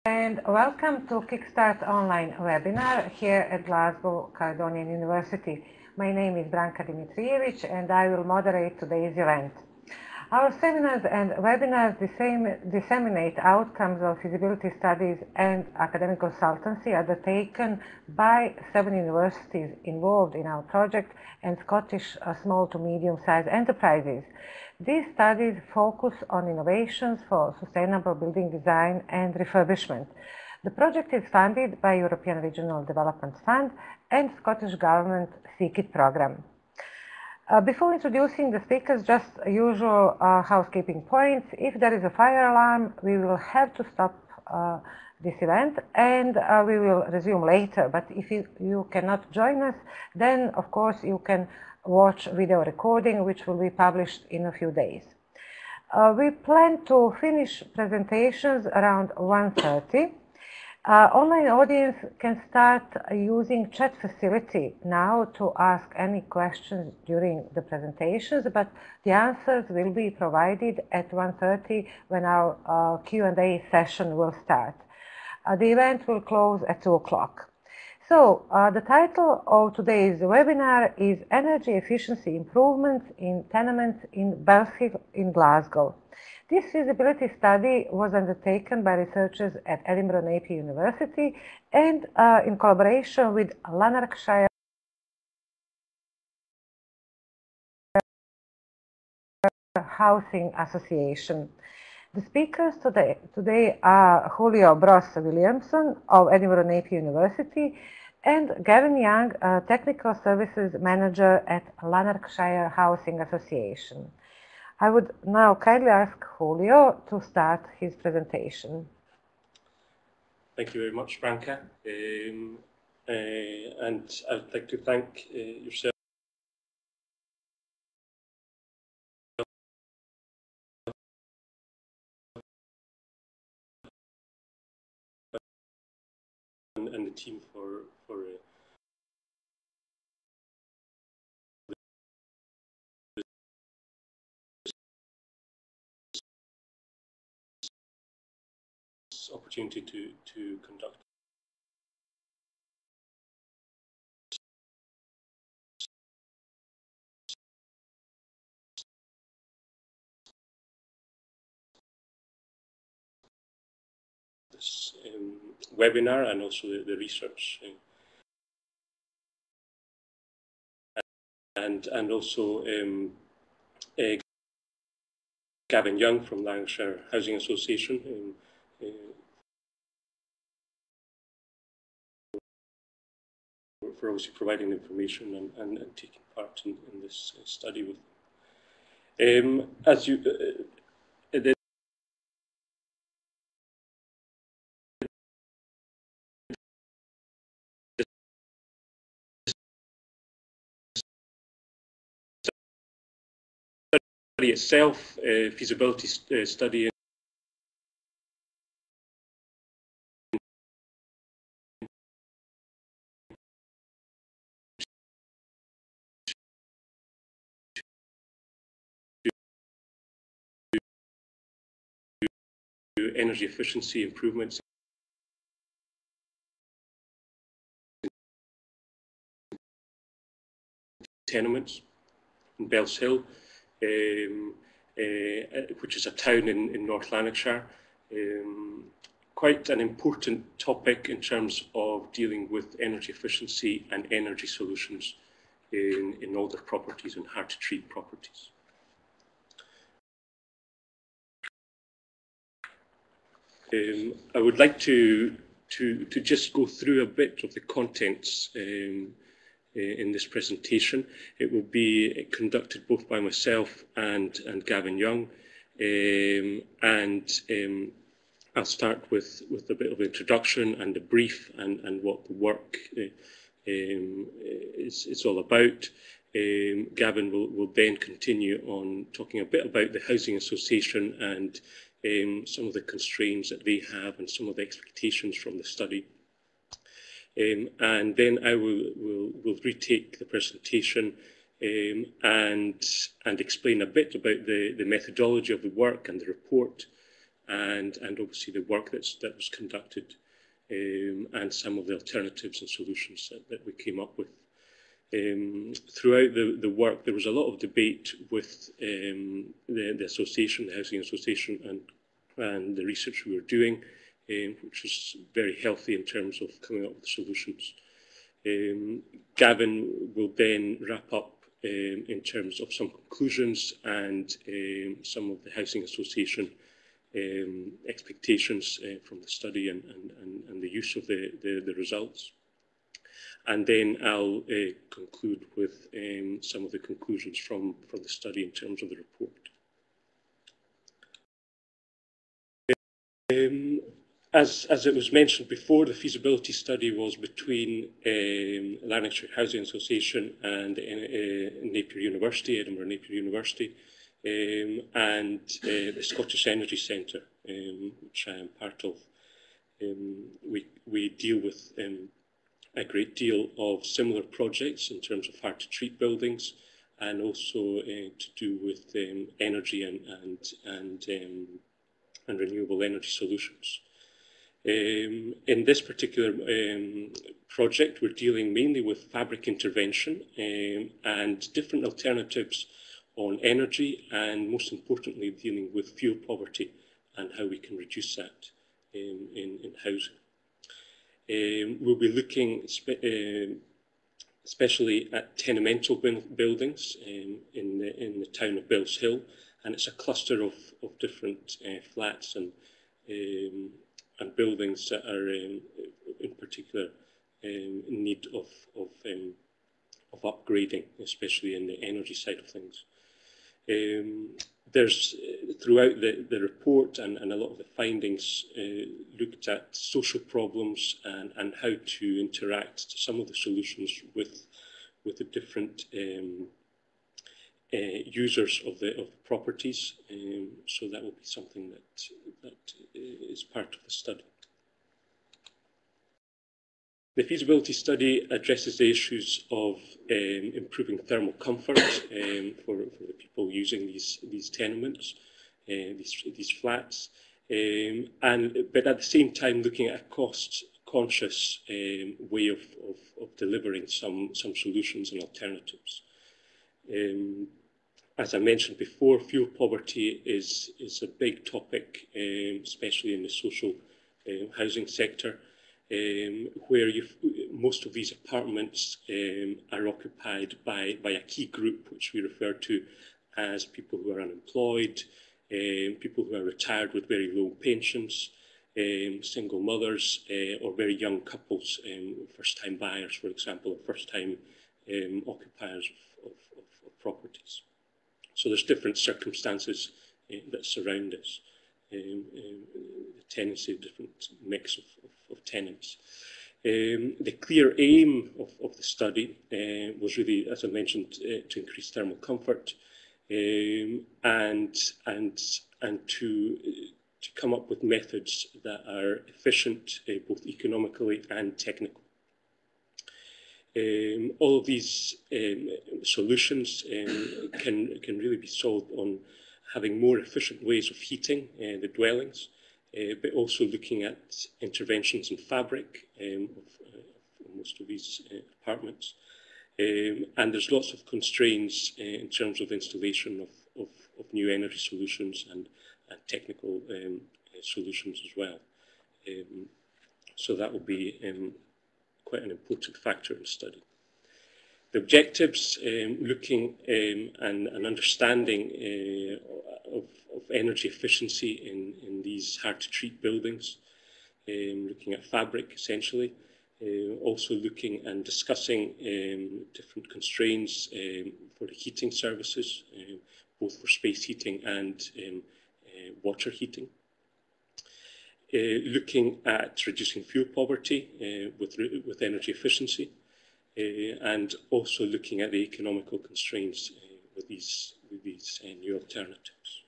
And welcome to Kickstart Online webinar here at Glasgow Caledonian University. My name is Branka Dimitrijević and I will moderate today's event. Our seminars and webinars disseminate outcomes of feasibility studies and academic consultancy undertaken by 7 universities involved in our project and Scottish small to medium-sized enterprises. These studies focus on innovations for sustainable building design and refurbishment. The project is funded by European Regional Development Fund and Scottish Government CIC program. Before introducing the speakers, just usual housekeeping points. If there is a fire alarm, we will have to stop this event and we will resume later. But if you cannot join us, then of course you can watch video recording, which will be published in a few days. We plan to finish presentations around 1:30. Online audience can start using chat facility now to ask any questions during the presentations, but the answers will be provided at 1:30 when our Q&A session will start. The event will close at 2 o'clock. So the title of today's webinar is Energy Efficiency Improvements in Tenements in Bellshill in Glasgow. This feasibility study was undertaken by researchers at Edinburgh Napier University and in collaboration with Lanarkshire Housing Association. The speakers today are Julio Bros Williamson of Edinburgh Napier University and Gavin Young, Technical Services Manager at Lanarkshire Housing Association. I would now kindly ask Julio to start his presentation. Thank you very much, Branka. And I'd like to thank yourself and the team for this opportunity to conduct this webinar and also the research. And also Gavin Young from Lanarkshire Housing Association for obviously providing information and taking part in this study with them. As you the study itself, feasibility study energy efficiency improvements in tenements in Bellshill, which is a town in North Lanarkshire. Quite an important topic in terms of dealing with energy efficiency and energy solutions in older properties and hard to treat properties. I would like to just go through a bit of the contents in this presentation. It will be conducted both by myself and Gavin Young, and I'll start with a bit of introduction and a brief and what the work is all about. Gavin will then continue on talking a bit about the Housing Association and some of the constraints that they have and some of the expectations from the study. And then I will retake the presentation and explain a bit about the methodology of the work and the report, and obviously the work that was conducted, and some of the alternatives and solutions that we came up with. Throughout the work, there was a lot of debate with the association, the Housing Association, and the research we were doing, which was very healthy in terms of coming up with solutions. Gavin will then wrap up in terms of some conclusions and some of the Housing Association expectations from the study and the use of the results. And then I'll conclude with some of the conclusions from the study in terms of the report. As it was mentioned before, the feasibility study was between Lanarkshire Housing Association and Napier University, Edinburgh Napier University, and the Scottish Energy Centre, which I am part of. We deal with a great deal of similar projects in terms of hard-to-treat buildings, and also to do with energy and renewable energy solutions. In this particular project, we're dealing mainly with fabric intervention and different alternatives on energy, and most importantly, dealing with fuel poverty and how we can reduce that in housing. We'll be looking especially at tenemental buildings in the town of Bells Hill, and it's a cluster of different flats and buildings that are in particular in need of upgrading, especially in the energy side of things. There's throughout the report and a lot of the findings looked at social problems and how to interact to some of the solutions with the different users of the properties. So that will be something that is part of the study. The feasibility study addresses the issues of improving thermal comfort for the people using these tenements, these flats, but at the same time looking at a cost-conscious way of delivering some solutions and alternatives. As I mentioned before, fuel poverty is a big topic, especially in the social housing sector. Where most of these apartments are occupied by a key group, which we refer to as people who are unemployed, people who are retired with very low pensions, single mothers, or very young couples, first-time buyers, for example, or first-time occupiers of properties. So there's different circumstances that surround this. The tenancy, different mix of tenants. The clear aim of the study was really, as I mentioned, to increase thermal comfort and to come up with methods that are efficient, both economically and technically. All of these solutions can really be solved on having more efficient ways of heating the dwellings, but also looking at interventions in fabric of most of these apartments. And there's lots of constraints in terms of installation of new energy solutions and technical solutions as well. So that will be quite an important factor in the study. The objectives, looking and understanding of energy efficiency in these hard-to-treat buildings, looking at fabric essentially, also looking and discussing different constraints for the heating services, both for space heating and water heating. Looking at reducing fuel poverty with energy efficiency, and also looking at the economical constraints with these new alternatives.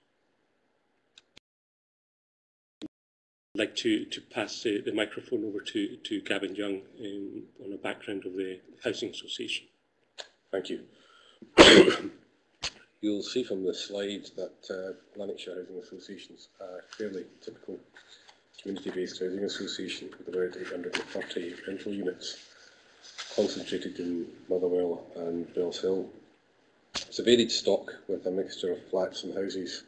I'd like to pass the microphone over to Gavin Young on a background of the Housing Association. Thank you. You'll see from this slide that Lanarkshire Housing Associations are fairly typical community-based housing association with about 830 rental units concentrated in Motherwell and Bellshill. It's a varied stock with a mixture of flats and houses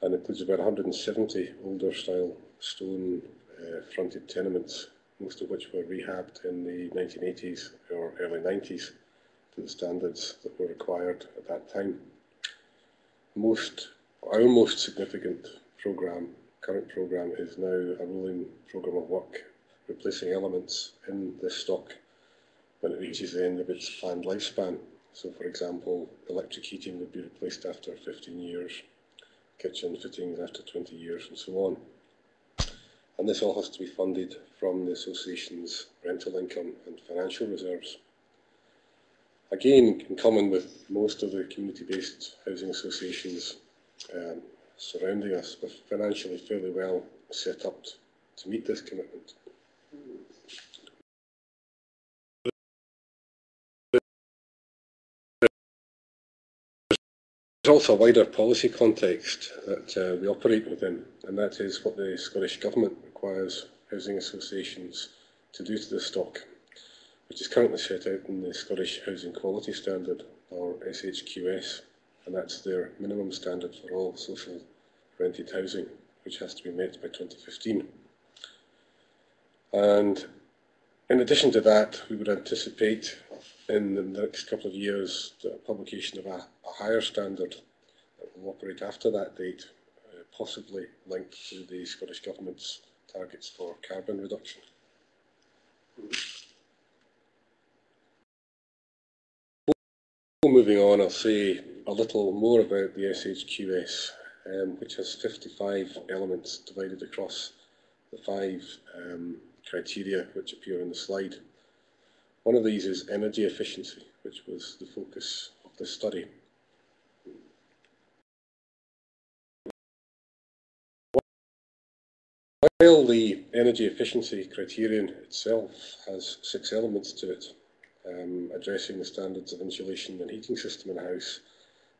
and includes about 170 older style stone fronted tenements, most of which were rehabbed in the 1980s or early 90s to the standards that were required at that time. Our most significant current programme is now a rolling programme of work replacing elements in this stock when it reaches the end of its planned lifespan. So, for example, electric heating would be replaced after 15 years, kitchen fittings after 20 years, and so on. And this all has to be funded from the association's rental income and financial reserves. Again, in common with most of the community-based housing associations surrounding us, we're financially fairly well set up to meet this commitment. There's also a wider policy context that we operate within, and that is what the Scottish Government requires housing associations to do to the stock, which is currently set out in the Scottish Housing Quality Standard, or SHQS, and that's their minimum standard for all social rented housing, which has to be met by 2015. And in addition to that, we would anticipate in the next couple of years the publication of a higher standard that will operate after that date, possibly linked to the Scottish Government's targets for carbon reduction. Moving on, I'll say a little more about the SHQS, which has 55 elements divided across the 5 criteria which appear on the slide. One of these is energy efficiency, which was the focus of this study. While the energy efficiency criterion itself has 6 elements to it, addressing the standards of insulation and heating system in a house,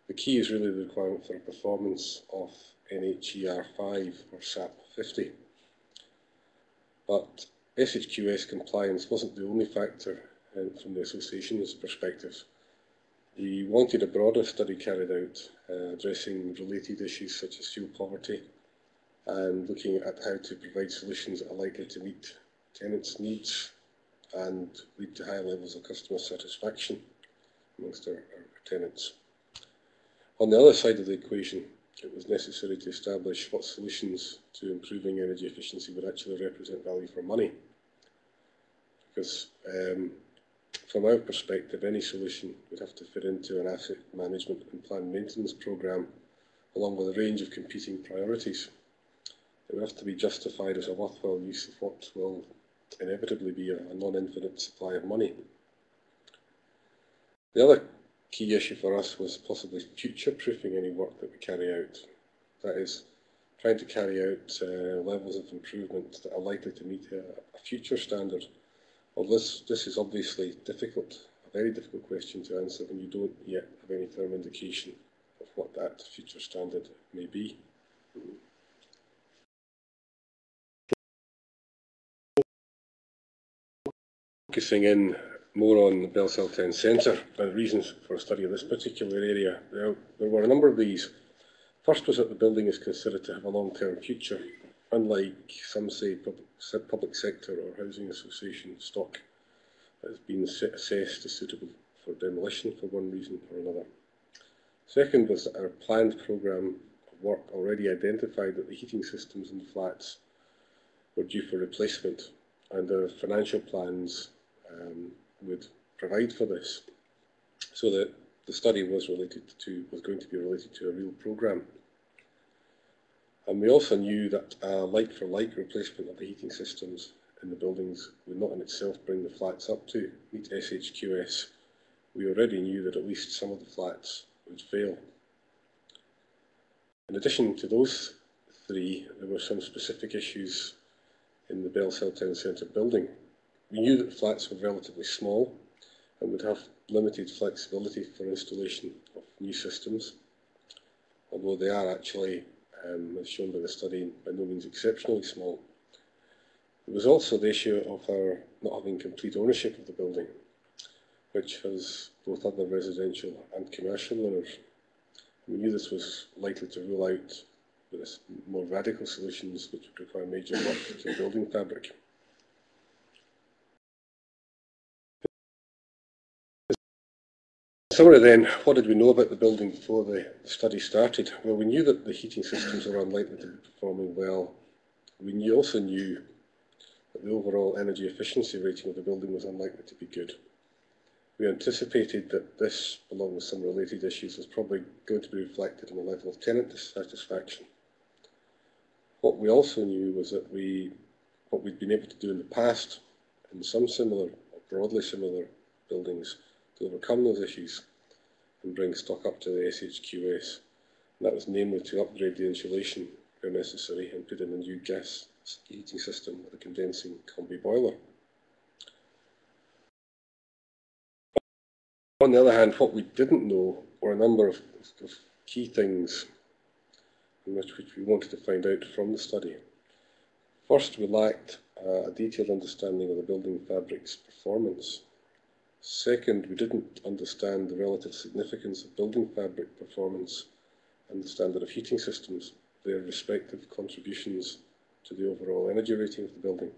the key is really the requirement for a performance of NHER 5 or SAP 50. But SHQS compliance wasn't the only factor from the association's perspective. We wanted a broader study carried out addressing related issues such as fuel poverty and looking at how to provide solutions that are likely to meet tenants' needs and lead to high levels of customer satisfaction amongst our tenants. On the other side of the equation, it was necessary to establish what solutions to improving energy efficiency would actually represent value for money. Because from our perspective, any solution would have to fit into an asset management and planned maintenance programme along with a range of competing priorities. It would have to be justified as a worthwhile use of what will inevitably be a non-infinite supply of money. The other key issue for us was possibly future-proofing any work that we carry out. That is, trying to carry out levels of improvement that are likely to meet a future standard. Well, this is obviously difficult, a very difficult question to answer when you don't yet have any firm indication of what that future standard may be. Focusing in more on the Bellshill Town Centre and the reasons for a study of this particular area, there were a number of these. First was that the building is considered to have a long-term future, unlike some say public sector or housing association stock that has been assessed as suitable for demolition for one reason or another. Second was that our planned programme of work already identified that the heating systems in the flats were due for replacement, and our financial plans would provide for this, so that the study was going to be related to a real programme. And we also knew that a like-for-like replacement of the heating systems in the buildings would not in itself bring the flats up to meet SHQS. We already knew that at least some of the flats would fail. In addition to those 3, there were some specific issues in the Bellshill Town Centre building. We knew that the flats were relatively small and would have limited flexibility for installation of new systems, although they are actually, as shown by the study, by no means exceptionally small. There was also the issue of our not having complete ownership of the building, which has both other residential and commercial owners. We knew this was likely to rule out more radical solutions which would require major work to the building fabric. In summary then, what did we know about the building before the study started? Well, we knew that the heating systems were unlikely to be performing well. We also knew that the overall energy efficiency rating of the building was unlikely to be good. We anticipated that this, along with some related issues, was probably going to be reflected in the level of tenant dissatisfaction. What we also knew was that what we'd been able to do in the past, in some similar, or broadly similar buildings, to overcome those issues and bring stock up to the SHQS. And that was namely to upgrade the insulation where necessary and put in a new gas heating system with a condensing combi boiler. On the other hand, what we didn't know were a number of key things which we wanted to find out from the study. First, we lacked a detailed understanding of the building fabric's performance. Second, we didn't understand the relative significance of building fabric performance and the standard of heating systems, their respective contributions to the overall energy rating of the building.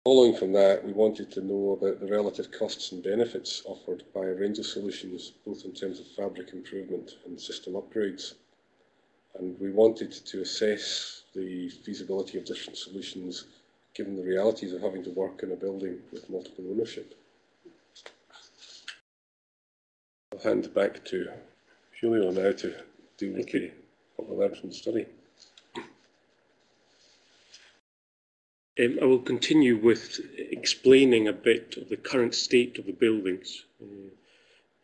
Following from that, we wanted to know about the relative costs and benefits offered by a range of solutions, both in terms of fabric improvement and system upgrades. And we wanted to assess the feasibility of different solutions given the realities of having to work in a building with multiple ownership. I'll hand back to Julio now to deal with what we learned from the study. I will continue with explaining a bit of the current state of the buildings.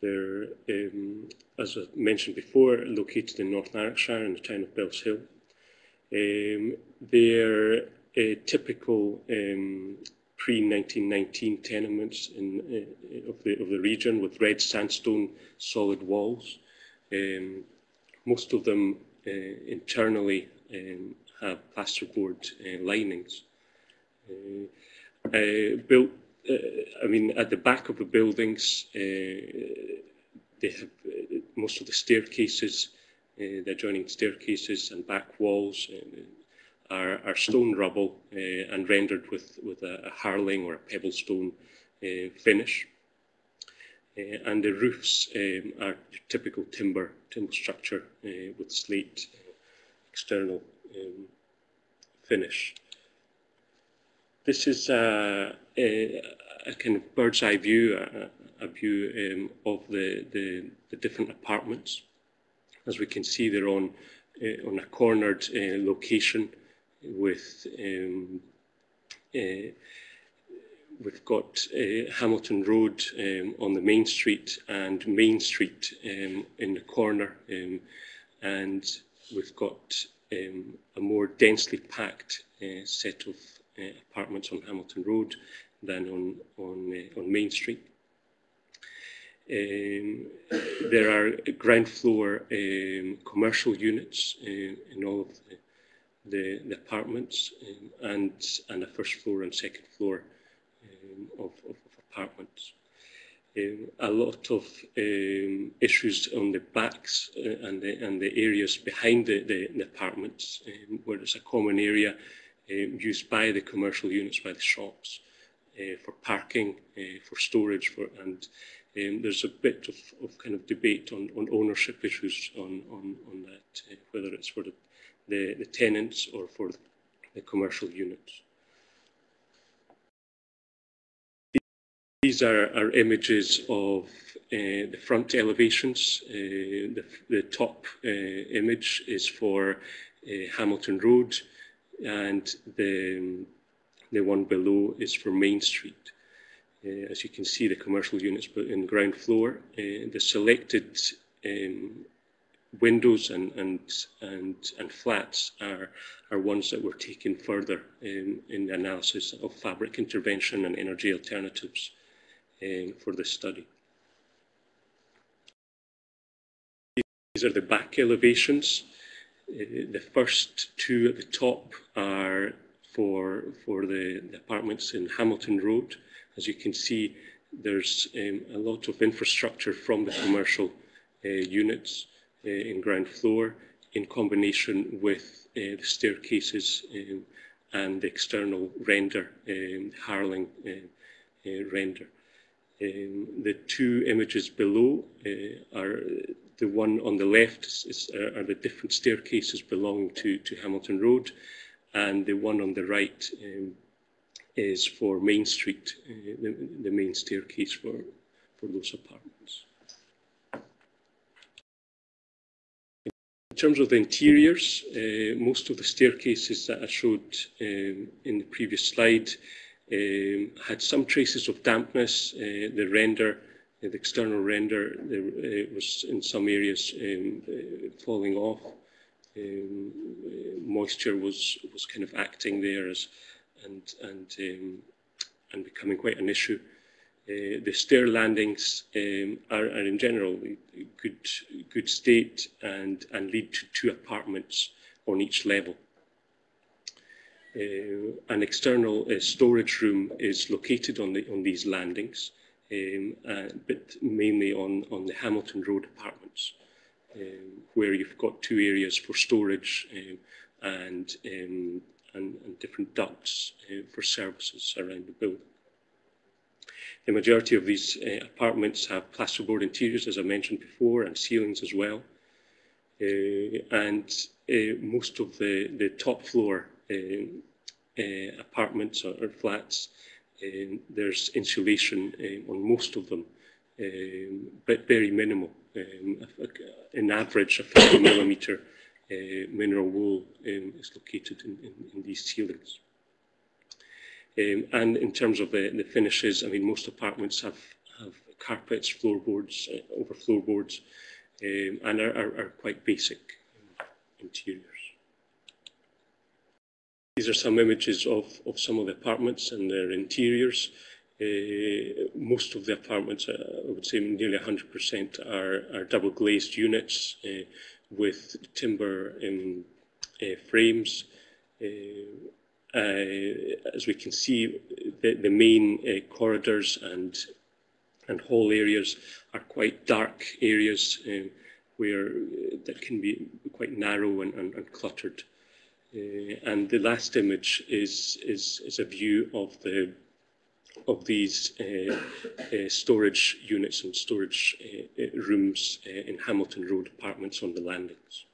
They're, as I mentioned before, located in North Lanarkshire in the town of Bellshill. They're typical pre-1919 tenements of the region with red sandstone solid walls. Most of them internally have plasterboard linings. Built, at the back of the buildings, they have most of the staircases, the adjoining staircases and back walls are stone rubble and rendered with a harling or a pebble stone finish. And the roofs are typical timber structure with slate external finish. This is a kind of bird's eye view, a view of the different apartments. As we can see, they're on a cornered location with we've got Hamilton Road on the main street and Main Street in the corner, and we've got a more densely packed set of apartments on Hamilton Road than on Main Street. There are ground floor commercial units in all of the apartments, and a first floor and second floor of apartments. A lot of issues on the backs and the areas behind the apartments, where there's a common area used by the commercial units, by the shops, for parking, for storage, and there's a bit of kind of debate on ownership issues on that, whether it's for the tenants or for the commercial units. These are images of the front elevations. The top image is for Hamilton Road, and the one below is for Main Street. As you can see, the commercial units in ground floor. The selected windows and flats are ones that were taken further in the analysis of fabric intervention and energy alternatives for this study. These are the back elevations. The first two at the top are for the apartments in Hamilton Road. As you can see, there's a lot of infrastructure from the commercial units in ground floor in combination with the staircases and the external render, Harling render. The two images below are the one on the left are the different staircases belonging to Hamilton Road, and the one on the right is for Main Street, the main staircase for those apartments. In terms of the interiors, most of the staircases that I showed in the previous slide had some traces of dampness. The render, the external render, was in some areas falling off. Moisture was kind of acting there and becoming quite an issue. The stair landings are in general good state and lead to two apartments on each level. An external storage room is located on these landings, but mainly on the Hamilton Road apartments, where you've got two areas for storage and different ducts for services around the building. The majority of these apartments have plasterboard interiors, as I mentioned before, and ceilings as well. And most of the top floor apartments or flats, there's insulation on most of them, but very minimal. In average, a 50mm mineral wool is located in these ceilings. And in terms of the finishes, I mean, most apartments have carpets, floorboards, over floorboards, and are quite basic interiors. These are some images of some of the apartments and their interiors. Most of the apartments, I would say nearly 100%, are double glazed units with timber frames. As we can see, the main corridors and hall areas are quite dark areas that can be quite narrow and cluttered. And the last image is a view of these storage units and storage rooms in Hamilton Road apartments on the landings.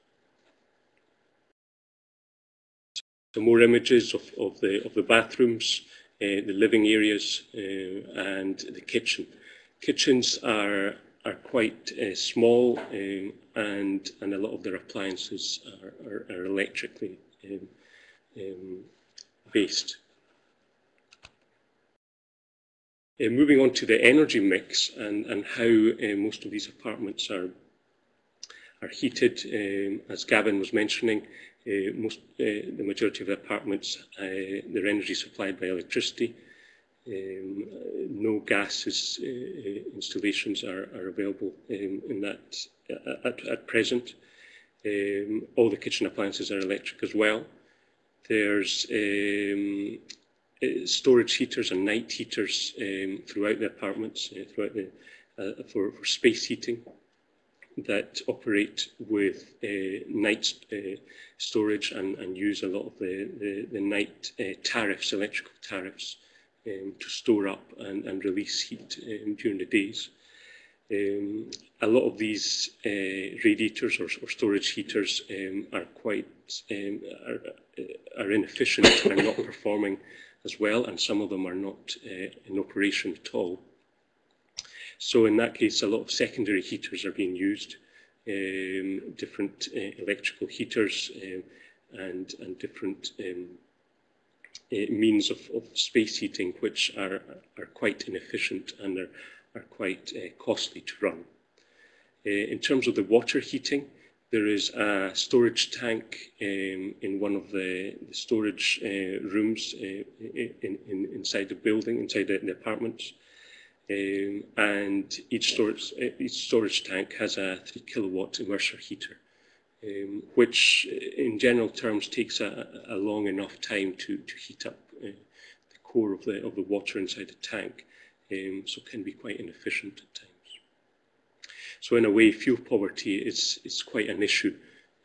So more images of the bathrooms, the living areas, and the kitchen. Kitchens are quite small, and a lot of their appliances are electrically based. Moving on to the energy mix and how most of these apartments are heated, as Gavin was mentioning. The majority of the apartments, their energy supplied by electricity. No gas installations are available in that at present. All the kitchen appliances are electric as well. There's storage heaters and night heaters throughout the apartments, for space heating, that operate with night storage and use a lot of the night tariffs, electrical tariffs, to store up and release heat during the days. A lot of these radiators or storage heaters are inefficient and not performing as well, and some of them are not in operation at all. So in that case, a lot of secondary heaters are being used, different electrical heaters and different means of space heating, which are quite inefficient and are quite costly to run. In terms of the water heating, there is a storage tank in one of the storage rooms inside the building, inside the apartments. and each storage tank has a 3 kilowatt immerser heater, which in general terms takes a long enough time to heat up the core of the water inside the tank, so can be quite inefficient at times. So in a way, fuel poverty is quite an issue.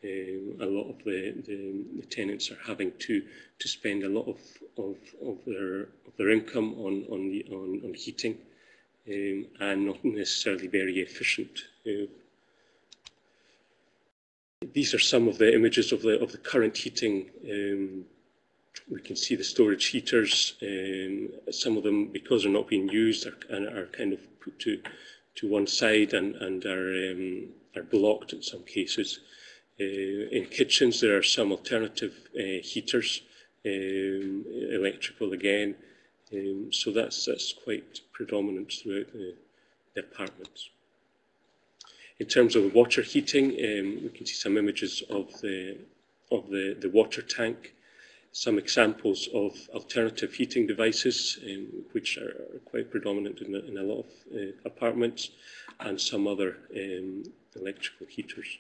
A lot of the tenants are having to spend a lot of their income on heating, and not necessarily very efficient. These are some of the images of the current heating. We can see the storage heaters. Some of them, because they're not being used, are kind of put to one side and are blocked in some cases. In kitchens, there are some alternative heaters, electrical again. So that's quite predominant throughout the apartments. In terms of water heating, we can see some images of the water tank, some examples of alternative heating devices, which are quite predominant in a lot of apartments, and some other electrical heaters.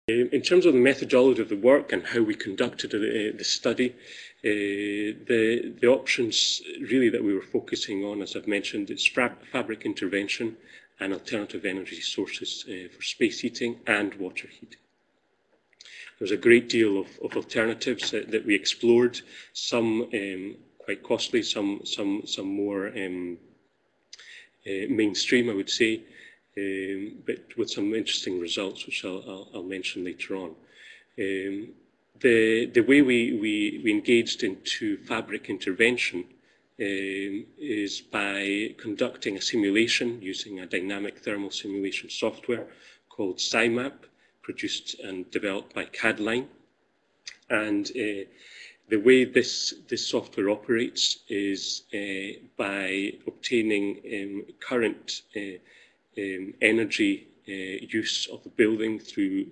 In terms of the methodology of the work and how we conducted the study, the options really that we were focusing on, as I've mentioned, is fabric intervention and alternative energy sources for space heating and water heating. There's a great deal of alternatives that we explored, some quite costly, some more mainstream, I would say. But with some interesting results, which I'll mention later on. The way we engaged into fabric intervention is by conducting a simulation using a dynamic thermal simulation software called CIMAP, produced and developed by CADline. And the way this software operates is by obtaining current energy use of the building through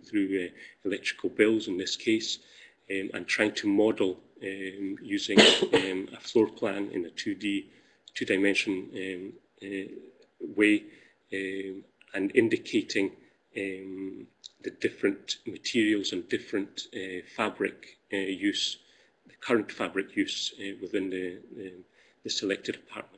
electrical bills in this case, and trying to model using a floor plan in a two-dimension way, and indicating the different materials and different fabric use, the current fabric use within the selected apartments.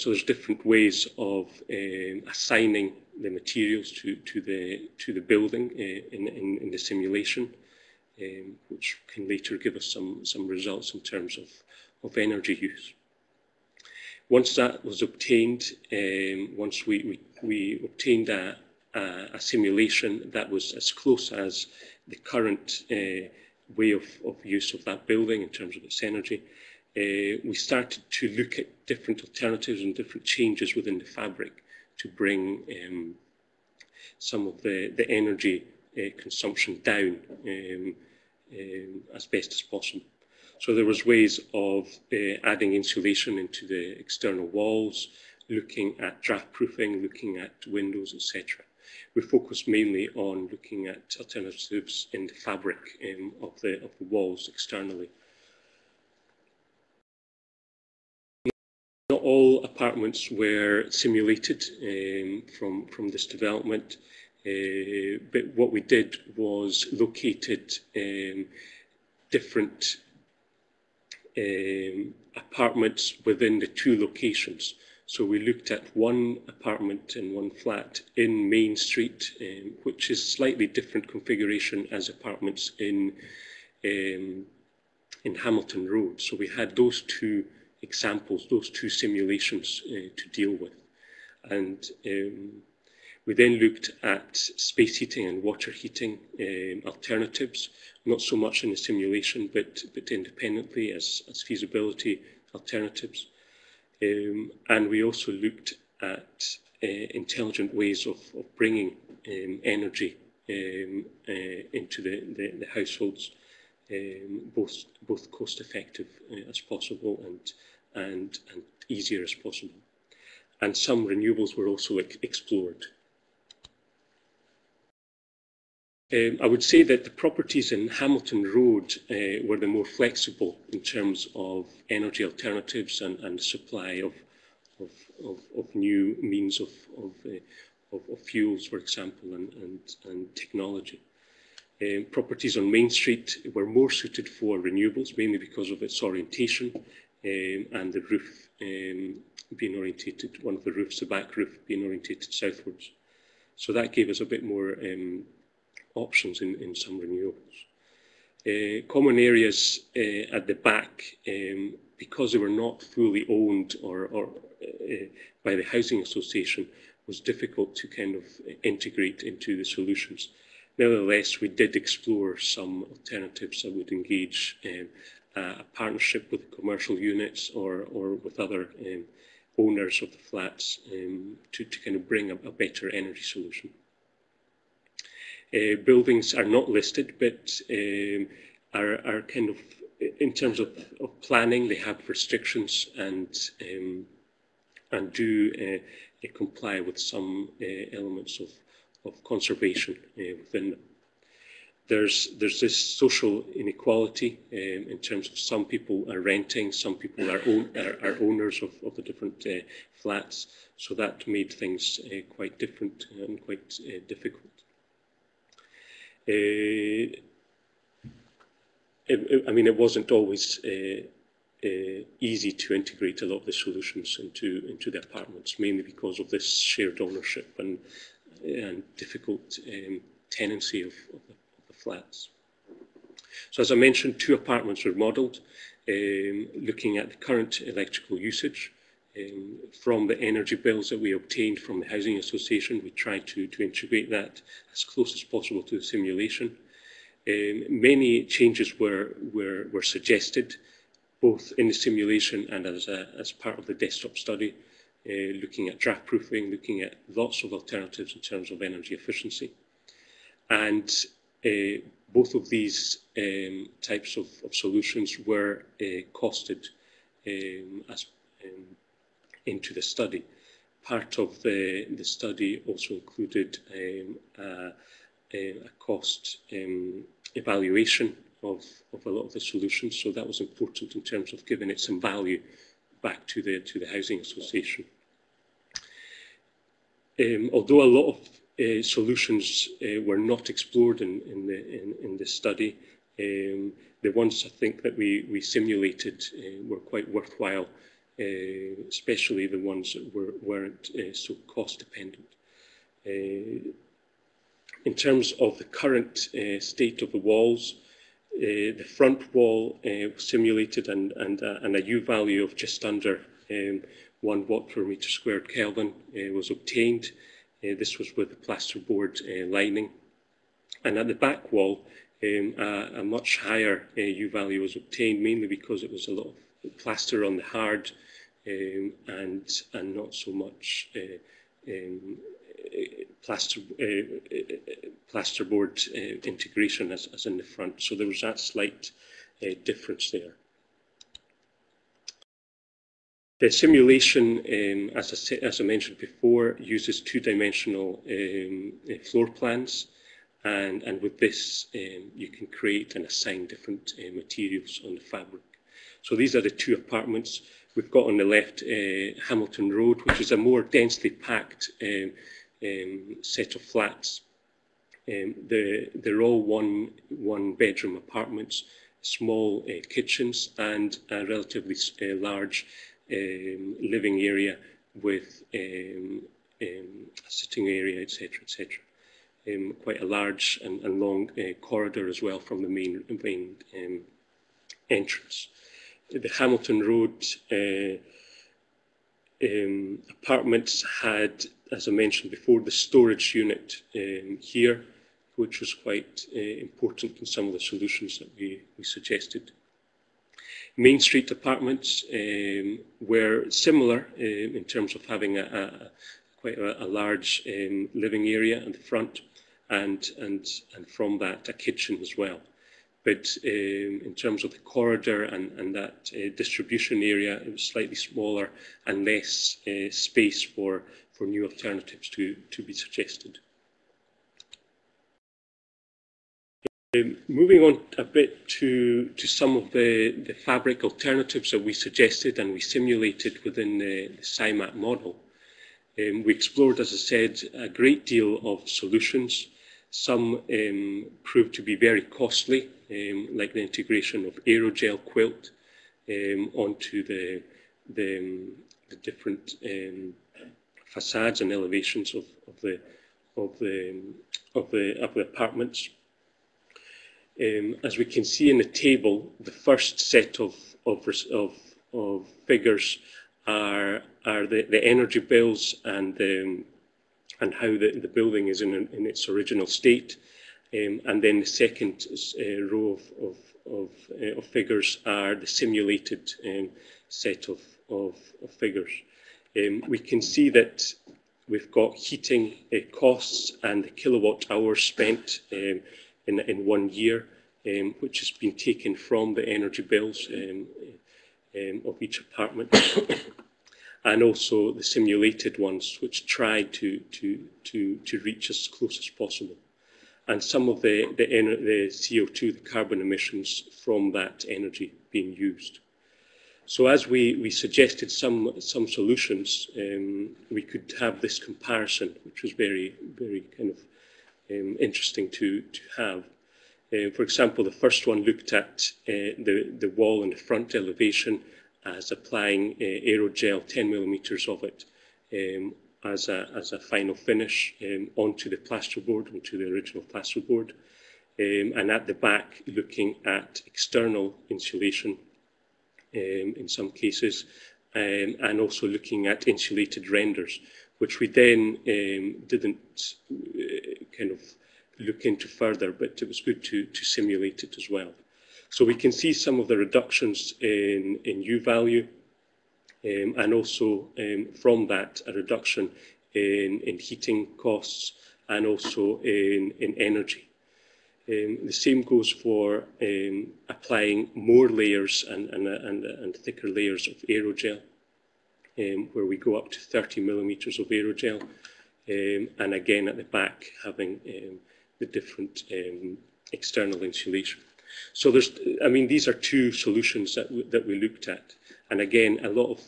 So there's different ways of assigning the materials to the building in the simulation, which can later give us some results in terms of energy use. Once that was obtained, once we obtained a simulation that was as close as the current way of use of that building in terms of its energy, we started to look at different alternatives and different changes within the fabric to bring some of the energy consumption down as best as possible. So there was ways of adding insulation into the external walls, looking at draft proofing, looking at windows, etc. We focused mainly on looking at alternatives in the fabric of the walls externally. Not all apartments were simulated from this development, but what we did was located different apartments within the two locations. So we looked at one apartment and one flat in Main Street, which is slightly different configuration as apartments in Hamilton Road. So we had those two examples, those two simulations to deal with. And we then looked at space heating and water heating alternatives, not so much in the simulation, but independently as feasibility alternatives. And we also looked at intelligent ways of bringing energy into the households, both cost effective as possible and easier as possible. And some renewables were also explored. I would say that the properties in Hamilton Road were the more flexible in terms of energy alternatives and the supply of new means of fuels, for example, and technology. Properties on Main Street were more suited for renewables, mainly because of its orientation and the roof being orientated, one of the roofs, the back roof, being orientated southwards. So that gave us a bit more options in some renewables. Common areas at the back, because they were not fully owned or by the housing association, was difficult to kind of integrate into the solutions. Nevertheless, we did explore some alternatives that would engage a partnership with commercial units or with other owners of the flats to kind of bring a better energy solution. Buildings are not listed, but are kind of, in terms of planning, they have restrictions and do comply with some elements of conservation within them. There's this social inequality in terms of some people are renting, some people are owners of the different flats, so that made things quite different and quite difficult. I mean, it wasn't always easy to integrate a lot of the solutions into the apartments, mainly because of this shared ownership and difficult tenancy of the flats. So as I mentioned, 2 apartments were modelled, looking at the current electrical usage. From the energy bills that we obtained from the Housing Association, we tried to integrate that as close as possible to the simulation. Many changes were suggested, both in the simulation and as part of the desktop study, looking at draft proofing, looking at lots of alternatives in terms of energy efficiency. And both of these types of solutions were costed into the study. Part of the study also included a cost evaluation of a lot of the solutions, so that was important in terms of giving it some value back to the Housing Association. Although a lot of solutions were not explored in this study, the ones I think that we simulated were quite worthwhile, especially the ones that weren't so cost dependent. In terms of the current state of the walls, the front wall was simulated and a U value of just under 1 watt per metre squared Kelvin was obtained. This was with the plasterboard lining. And at the back wall, a much higher U value was obtained, mainly because it was a lot of plaster on the hard and not so much plasterboard integration as in the front. So there was that slight difference there. The simulation, as I mentioned before, uses 2-dimensional floor plans, and with this you can create and assign different materials on the fabric. So these are the 2 apartments. We've got on the left Hamilton Road, which is a more densely packed set of flats. They're all one-bedroom apartments, small kitchens, and a relatively large living area with a sitting area, etc., etc. Quite a large and long corridor as well from the main entrance. The Hamilton Road apartments had, as I mentioned before, the storage unit here, which was quite important in some of the solutions that we suggested. Main Street apartments were similar in terms of having quite a large living area in the front, and from that a kitchen as well. But in terms of the corridor and that distribution area, it was slightly smaller and less space for new alternatives to be suggested. Moving on a bit to some of the fabric alternatives that we suggested and we simulated within the SciMap model. We explored, as I said, a great deal of solutions. Some proved to be very costly, like the integration of aerogel quilt onto the different facades and elevations of the apartments. As we can see in the table, the first set of figures are the energy bills and how the building is in its original state, and then the second row of figures are the simulated set of figures. We can see that we've got heating costs and the kilowatt hours spent in 1 year, which has been taken from the energy bills of each apartment, and also the simulated ones, which tried to reach as close as possible, and some of the CO2, the carbon emissions from that energy being used. So as we suggested some solutions, we could have this comparison, which was very kind of interesting to have. For example, the first one looked at the wall and the front elevation as applying aerogel, 10 millimeters of it, as a final finish onto the plasterboard, onto the original plasterboard, and at the back looking at external insulation in some cases, and also looking at insulated renders, which we then didn't kind of look into further, but it was good to simulate it as well. So we can see some of the reductions in U value, and also from that a reduction in heating costs and also in energy. The same goes for applying more layers and thicker layers of aerogel, where we go up to 30 millimeters of aerogel, and again at the back having the different external insulation. So these are two solutions that we looked at, and again a lot of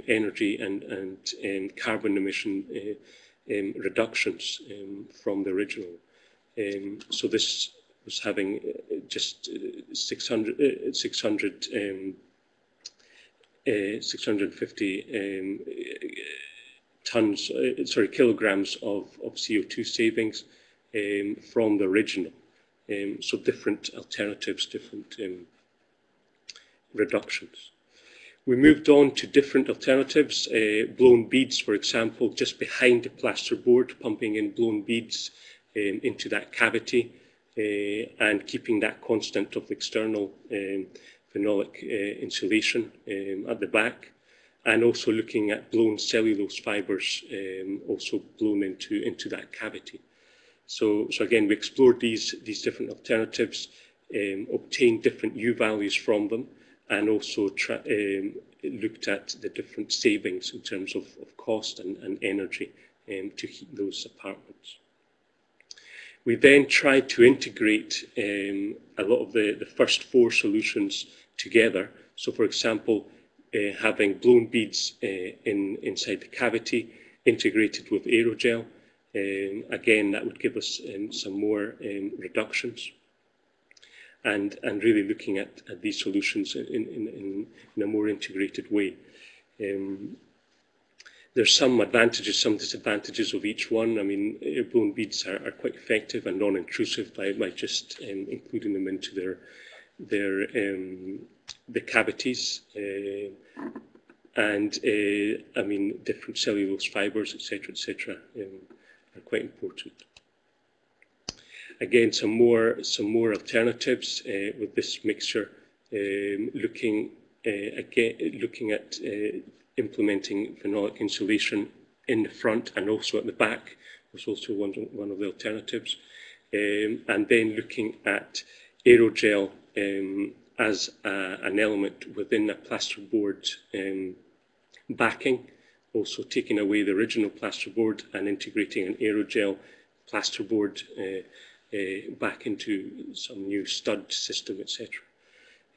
energy and carbon emission reductions from the original. So this was having just 650 kilograms of CO2 savings from the original. So different alternatives, different reductions. We moved on to different alternatives, blown beads, for example, just behind the plasterboard, pumping in blown beads into that cavity and keeping that constant of external phenolic insulation at the back, and also looking at blown cellulose fibres also blown into that cavity. So again, we explored these different alternatives, obtained different U values from them, and also looked at the different savings in terms of cost and energy to heat those apartments. We then tried to integrate a lot of the first four solutions together. So for example, having blown beads inside the cavity integrated with aerogel. Again, that would give us some more reductions, and really looking at these solutions in a more integrated way. There's some advantages, some disadvantages of each one. I mean, blown beads are quite effective and non-intrusive by just including them into the cavities, and I mean, different cellulose fibres, etc., are quite important. Again, some more alternatives with this mixture, looking at implementing phenolic insulation in the front and also at the back was also one of the alternatives, and then looking at aerogel as an element within a plasterboard backing, also taking away the original plasterboard and integrating an aerogel plasterboard back into some new stud system, etc.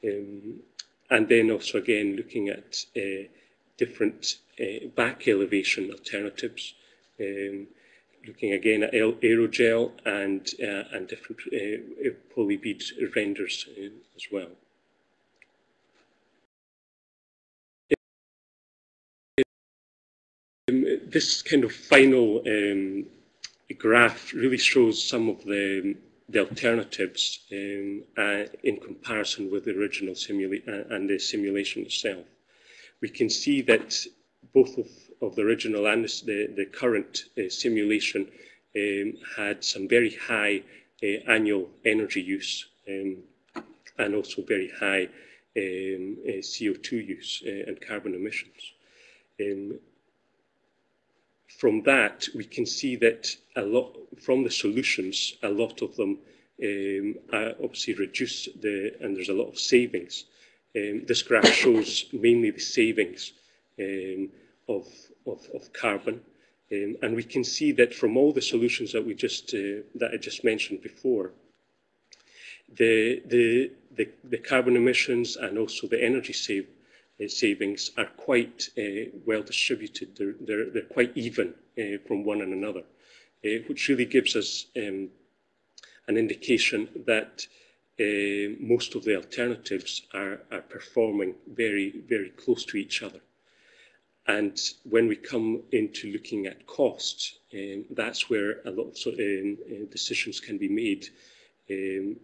And then also again looking at different back elevation alternatives, looking again at aerogel and different polybead renders as well. This kind of final graph really shows some of the alternatives in comparison with the original and the simulation itself. We can see that both of the original and the current simulation had some very high annual energy use and also very high CO2 use and carbon emissions. From that, we can see that from the solutions, a lot of them obviously reduce and there's a lot of savings. This graph shows mainly the savings of carbon, and we can see that from all the solutions that I just mentioned before, the carbon emissions and also the energy savings are quite well distributed. They're quite even from one another, which really gives us an indication that most of the alternatives are performing very, very close to each other. And when we come into looking at costs, that's where a lot of decisions can be made,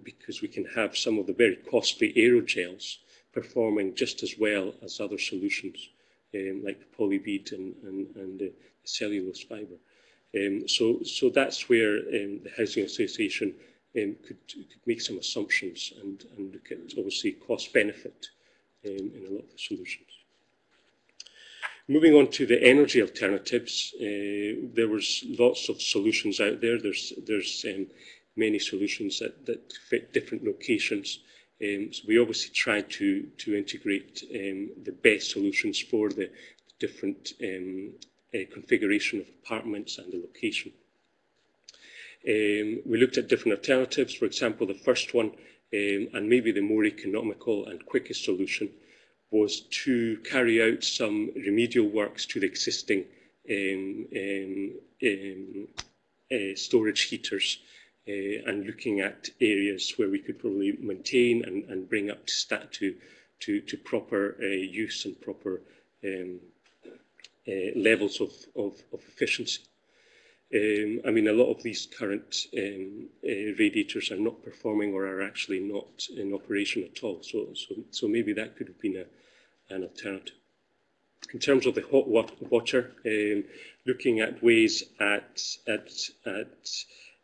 because we can have some of the very costly aerogels performing just as well as other solutions, like the polybead and the cellulose fibre. So that's where the Housing Association could make some assumptions and look at, obviously, cost-benefit in a lot of the solutions. Moving on to the energy alternatives, there was lots of solutions out there. There's many solutions that fit different locations. So we obviously tried to integrate the best solutions for the different configuration of apartments and the location. We looked at different alternatives. For example, the first one, and maybe the more economical and quickest solution, was to carry out some remedial works to the existing storage heaters, and looking at areas where we could probably maintain and bring up to proper use and proper levels of efficiency. I mean, a lot of these current radiators are not performing or are actually not in operation at all. So maybe that could have been an alternative. In terms of the hot water, looking at ways at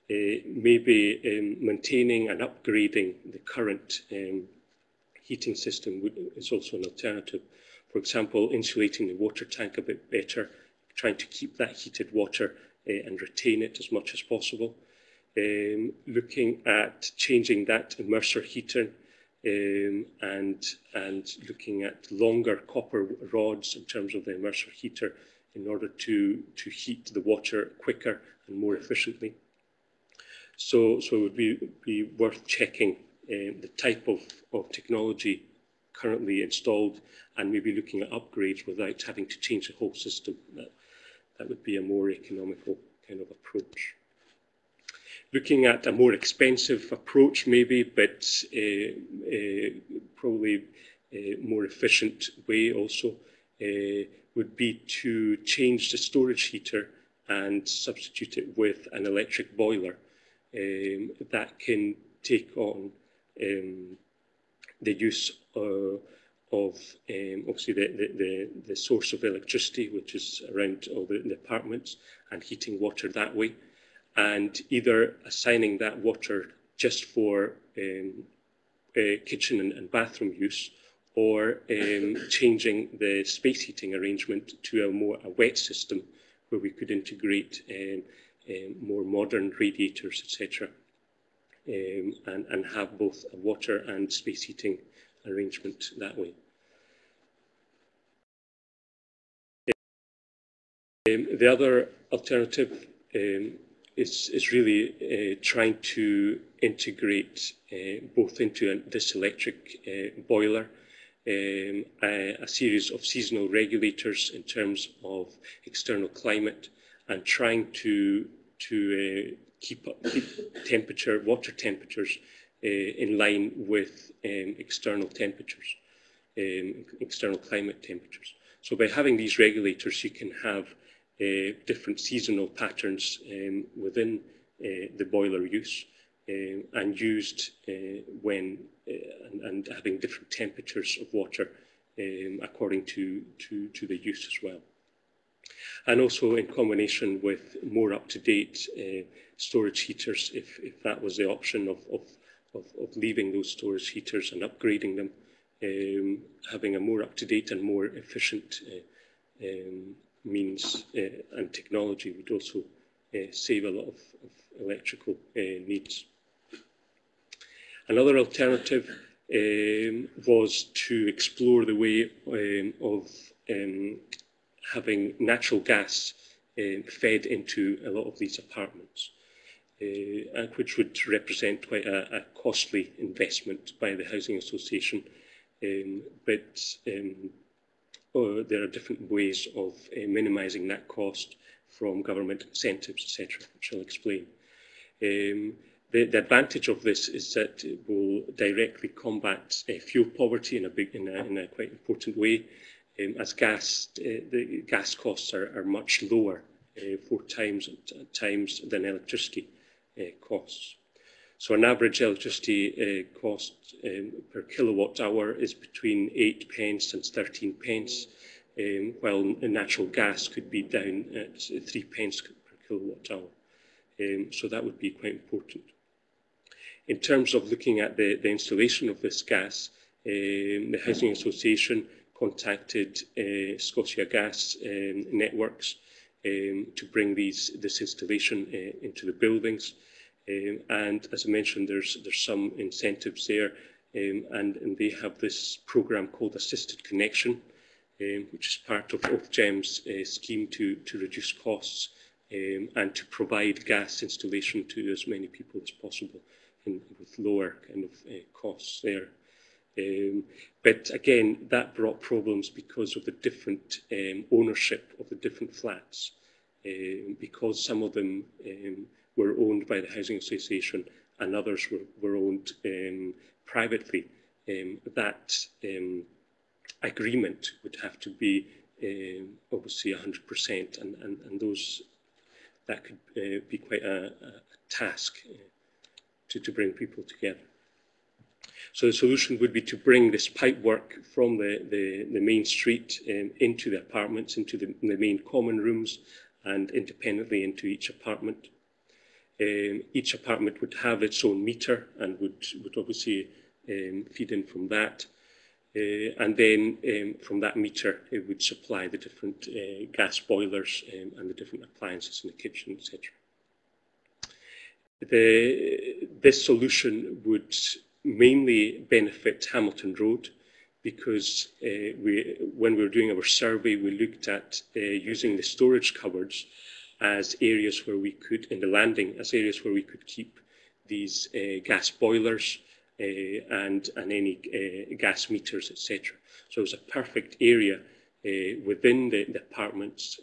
maybe maintaining and upgrading the current heating system is also an alternative. For example, insulating the water tank a bit better, trying to keep that heated water and retain it as much as possible. Looking at changing that immerser heater and looking at longer copper rods in terms of the immerser heater in order to heat the water quicker and more efficiently. So it would be worth checking the type of technology currently installed and maybe looking at upgrades without having to change the whole system. That would be a more economical kind of approach. Looking at a more expensive approach maybe, but probably a more efficient way also, would be to change the storage heater and substitute it with an electric boiler that can take on the use of obviously the source of electricity, which is around all the apartments, and heating water that way, and either assigning that water just for kitchen and bathroom use, or changing the space heating arrangement to a wet system where we could integrate more modern radiators, etc., and have both a water and space heating arrangement that way. The other alternative is really trying to integrate both into this electric boiler a series of seasonal regulators in terms of external climate, and trying to keep water temperatures in line with external temperatures, external climate temperatures. So by having these regulators, you can have different seasonal patterns within the boiler use, and used when and having different temperatures of water according to the use as well. And also in combination with more up-to-date storage heaters, if that was the option of leaving those storage heaters and upgrading them, having a more up-to-date and more efficient means and technology would also save a lot of electrical needs. Another alternative was to explore the way of having natural gas fed into a lot of these apartments, which would represent quite a costly investment by the Housing Association. But there are different ways of minimising that cost from government incentives, etc., which I'll explain. The advantage of this is that it will directly combat fuel poverty in a quite important way, as the gas costs are much lower, 4 times at times than electricity costs. So an average electricity cost per kilowatt hour is between 8 pence and 13 pence, while natural gas could be down at 3 pence per kilowatt hour. So that would be quite important. In terms of looking at the installation of this gas, the Housing Association contacted Scotia Gas networks to bring this installation into the buildings. And as I mentioned, there's some incentives there, and they have this programme called Assisted Connection, which is part of Ofgem's scheme to reduce costs and to provide gas installation to as many people as possible with lower kind of costs there. But again, that brought problems because of the different ownership of the different flats, because some of them were owned by the Housing Association and others were owned privately. That agreement would have to be obviously 100%, and that could be quite a task to bring people together. So the solution would be to bring this pipework from the main street into the apartments, into the main common rooms, and independently into each apartment. Each apartment would have its own meter and would obviously feed in from that. And then from that meter, it would supply the different gas boilers and the different appliances in the kitchen, etc. This solution would mainly benefit Hamilton Road, because when we were doing our survey, we looked at using the storage cupboards as areas where we could, in the landing, as areas where we could keep these gas boilers and any gas meters, etc. So it was a perfect area within the apartments.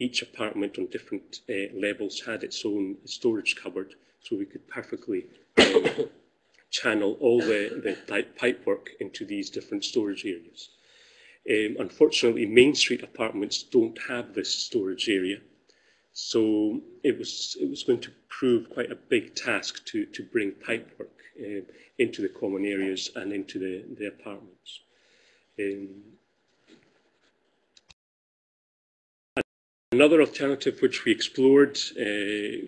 Each apartment on different levels had its own storage cupboard, so we could perfectly channel all the pipework into these different storage areas. Unfortunately, Main Street apartments don't have this storage area, so it was going to prove quite a big task to bring pipework into the common areas and into the apartments. Another alternative which we explored,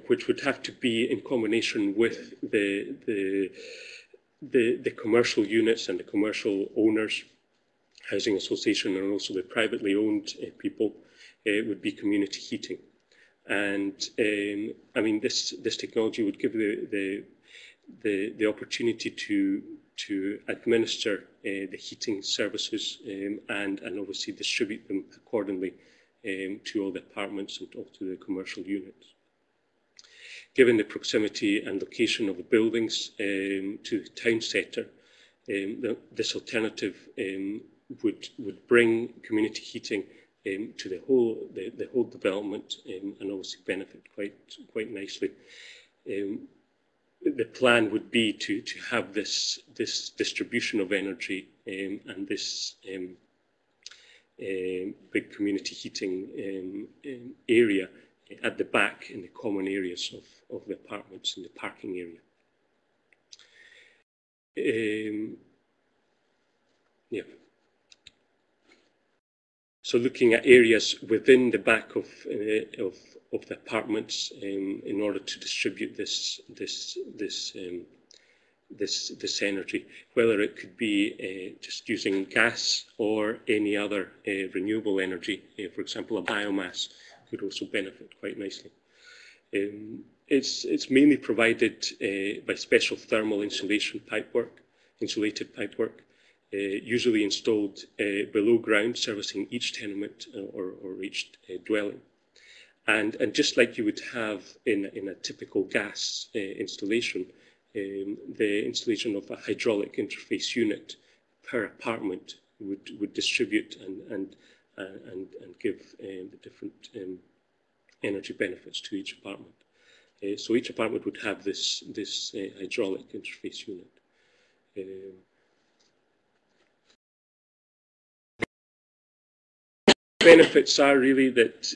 which would have to be in combination with the commercial units and the commercial owners, Housing Association, and also the privately owned people, would be community heating. And I mean, this technology would give the opportunity to administer the heating services and obviously distribute them accordingly to all the apartments and all to the commercial units. Given the proximity and location of the buildings to the town centre, this alternative would bring community heating to the whole development and obviously benefit quite nicely. The plan would be to have this distribution of energy and this big community heating area at the back in the common areas of the apartments and the parking area. Yeah. So looking at areas within the back of the apartments in order to distribute this energy, whether it could be just using gas or any other renewable energy, for example, a biomass could also benefit quite nicely. It's mainly provided by special thermal insulation pipework, insulated pipework, usually installed below ground, servicing each tenement or each dwelling. And just like you would have in a typical gas installation, the installation of a hydraulic interface unit per apartment would distribute and give the different energy benefits to each apartment. So each apartment would have this hydraulic interface unit. Benefits are really that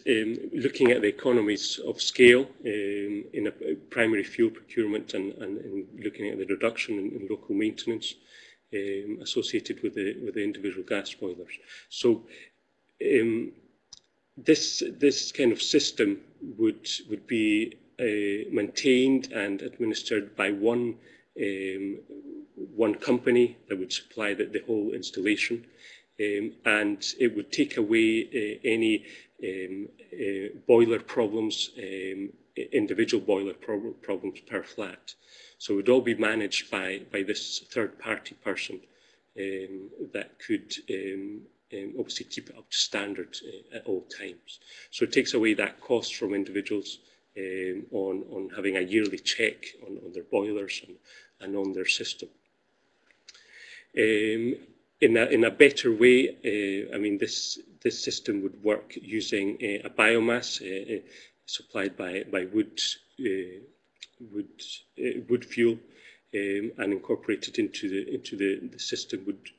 looking at the economies of scale in a primary fuel procurement and looking at the reduction in local maintenance associated with the individual gas boilers. So this kind of system would be maintained and administered by one company that would supply the whole installation. And it would take away any boiler problems, individual boiler problems per flat. So it would all be managed by this third-party person that could obviously keep it up to standard at all times. So it takes away that cost from individuals on having a yearly check on their boilers and on their system. In a better way, I mean, this system would work using a biomass supplied by wood fuel and incorporated into the system would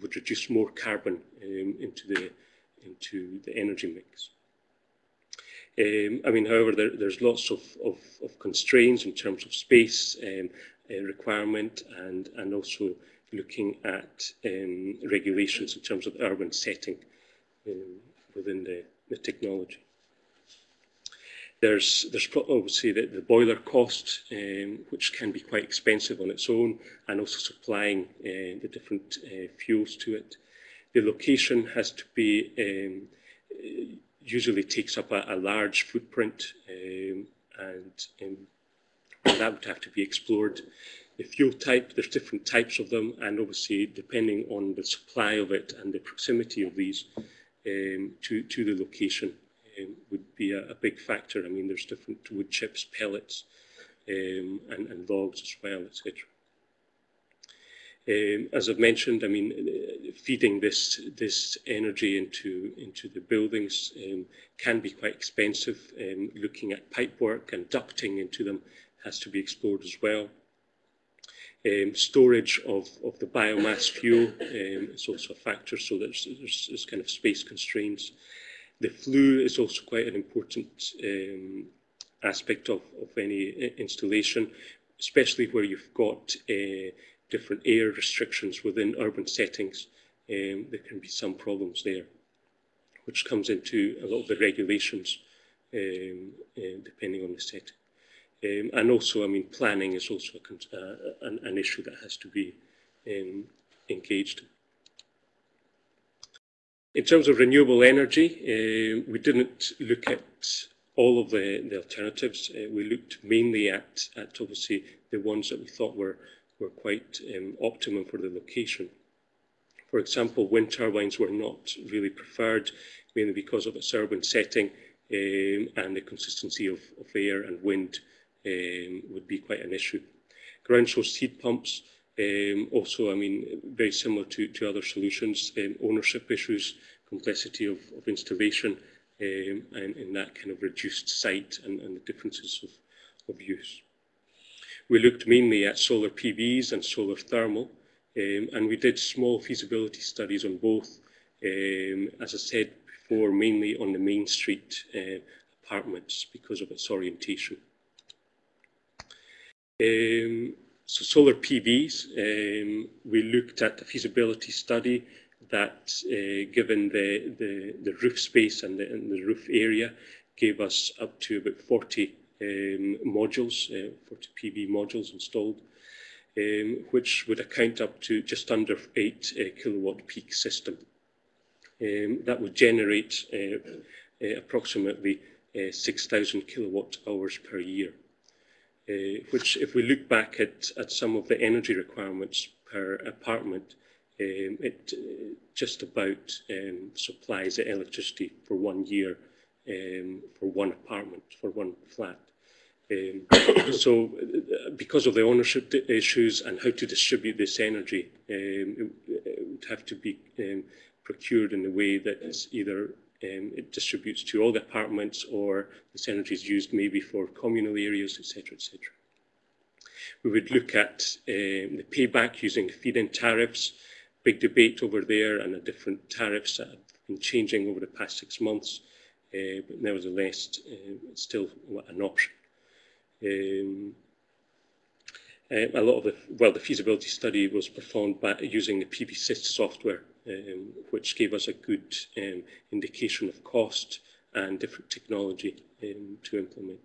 reduce more carbon into the energy mix. I mean, however, there's lots of constraints in terms of space requirement and also looking at regulations in terms of urban setting within the technology. There's obviously the boiler cost, which can be quite expensive on its own, and also supplying the different fuels to it. The location has to be, usually takes up a large footprint, and that would have to be explored. The fuel type, there's different types of them, and obviously depending on the supply of it and the proximity of these to the location would be a big factor. I mean, there's different wood chips, pellets, and logs as well, etc. As I've mentioned, I mean, feeding this energy into the buildings can be quite expensive. Looking at pipework and ducting into them has to be explored as well. Storage of the biomass fuel is also a factor, so there's kind of space constraints. The flue is also quite an important aspect of any installation, especially where you've got different air restrictions within urban settings. There can be some problems there, which comes into a lot of the regulations depending on the setting. And also, I mean, planning is also an issue that has to be engaged in. In terms of renewable energy, we didn't look at all of the alternatives. We looked mainly at obviously the ones that we thought were quite optimum for the location. For example, wind turbines were not really preferred, mainly because of its urban setting. and the consistency of air and wind would be quite an issue. Ground source heat pumps, also, I mean, very similar to other solutions, ownership issues, complexity of installation, and in that kind of reduced site and the differences of use. We looked mainly at solar PVs and solar thermal, and we did small feasibility studies on both, as I said before, mainly on the Main Street apartments because of its orientation. So solar PVs, we looked at the feasibility study that, given the roof space and the roof area, gave us up to about 40 modules, 40 PV modules installed, which would account up to just under 8 kilowatt peak system. That would generate approximately 6,000 kilowatt hours per year, which, if we look back at some of the energy requirements per apartment, it just about supplies the electricity for 1 year for one apartment, for one flat. So because of the ownership issues and how to distribute this energy, it would have to be procured in a way that is either it distributes to all the apartments, or this energy is used maybe for communal areas, etc., etc. We would look at the payback using feed-in tariffs. Big debate over there, and the different tariffs that have been changing over the past 6 months, but nevertheless, it's still an option. A lot of the feasibility study was performed by using the PVSys software, which gave us a good indication of cost and different technology to implement.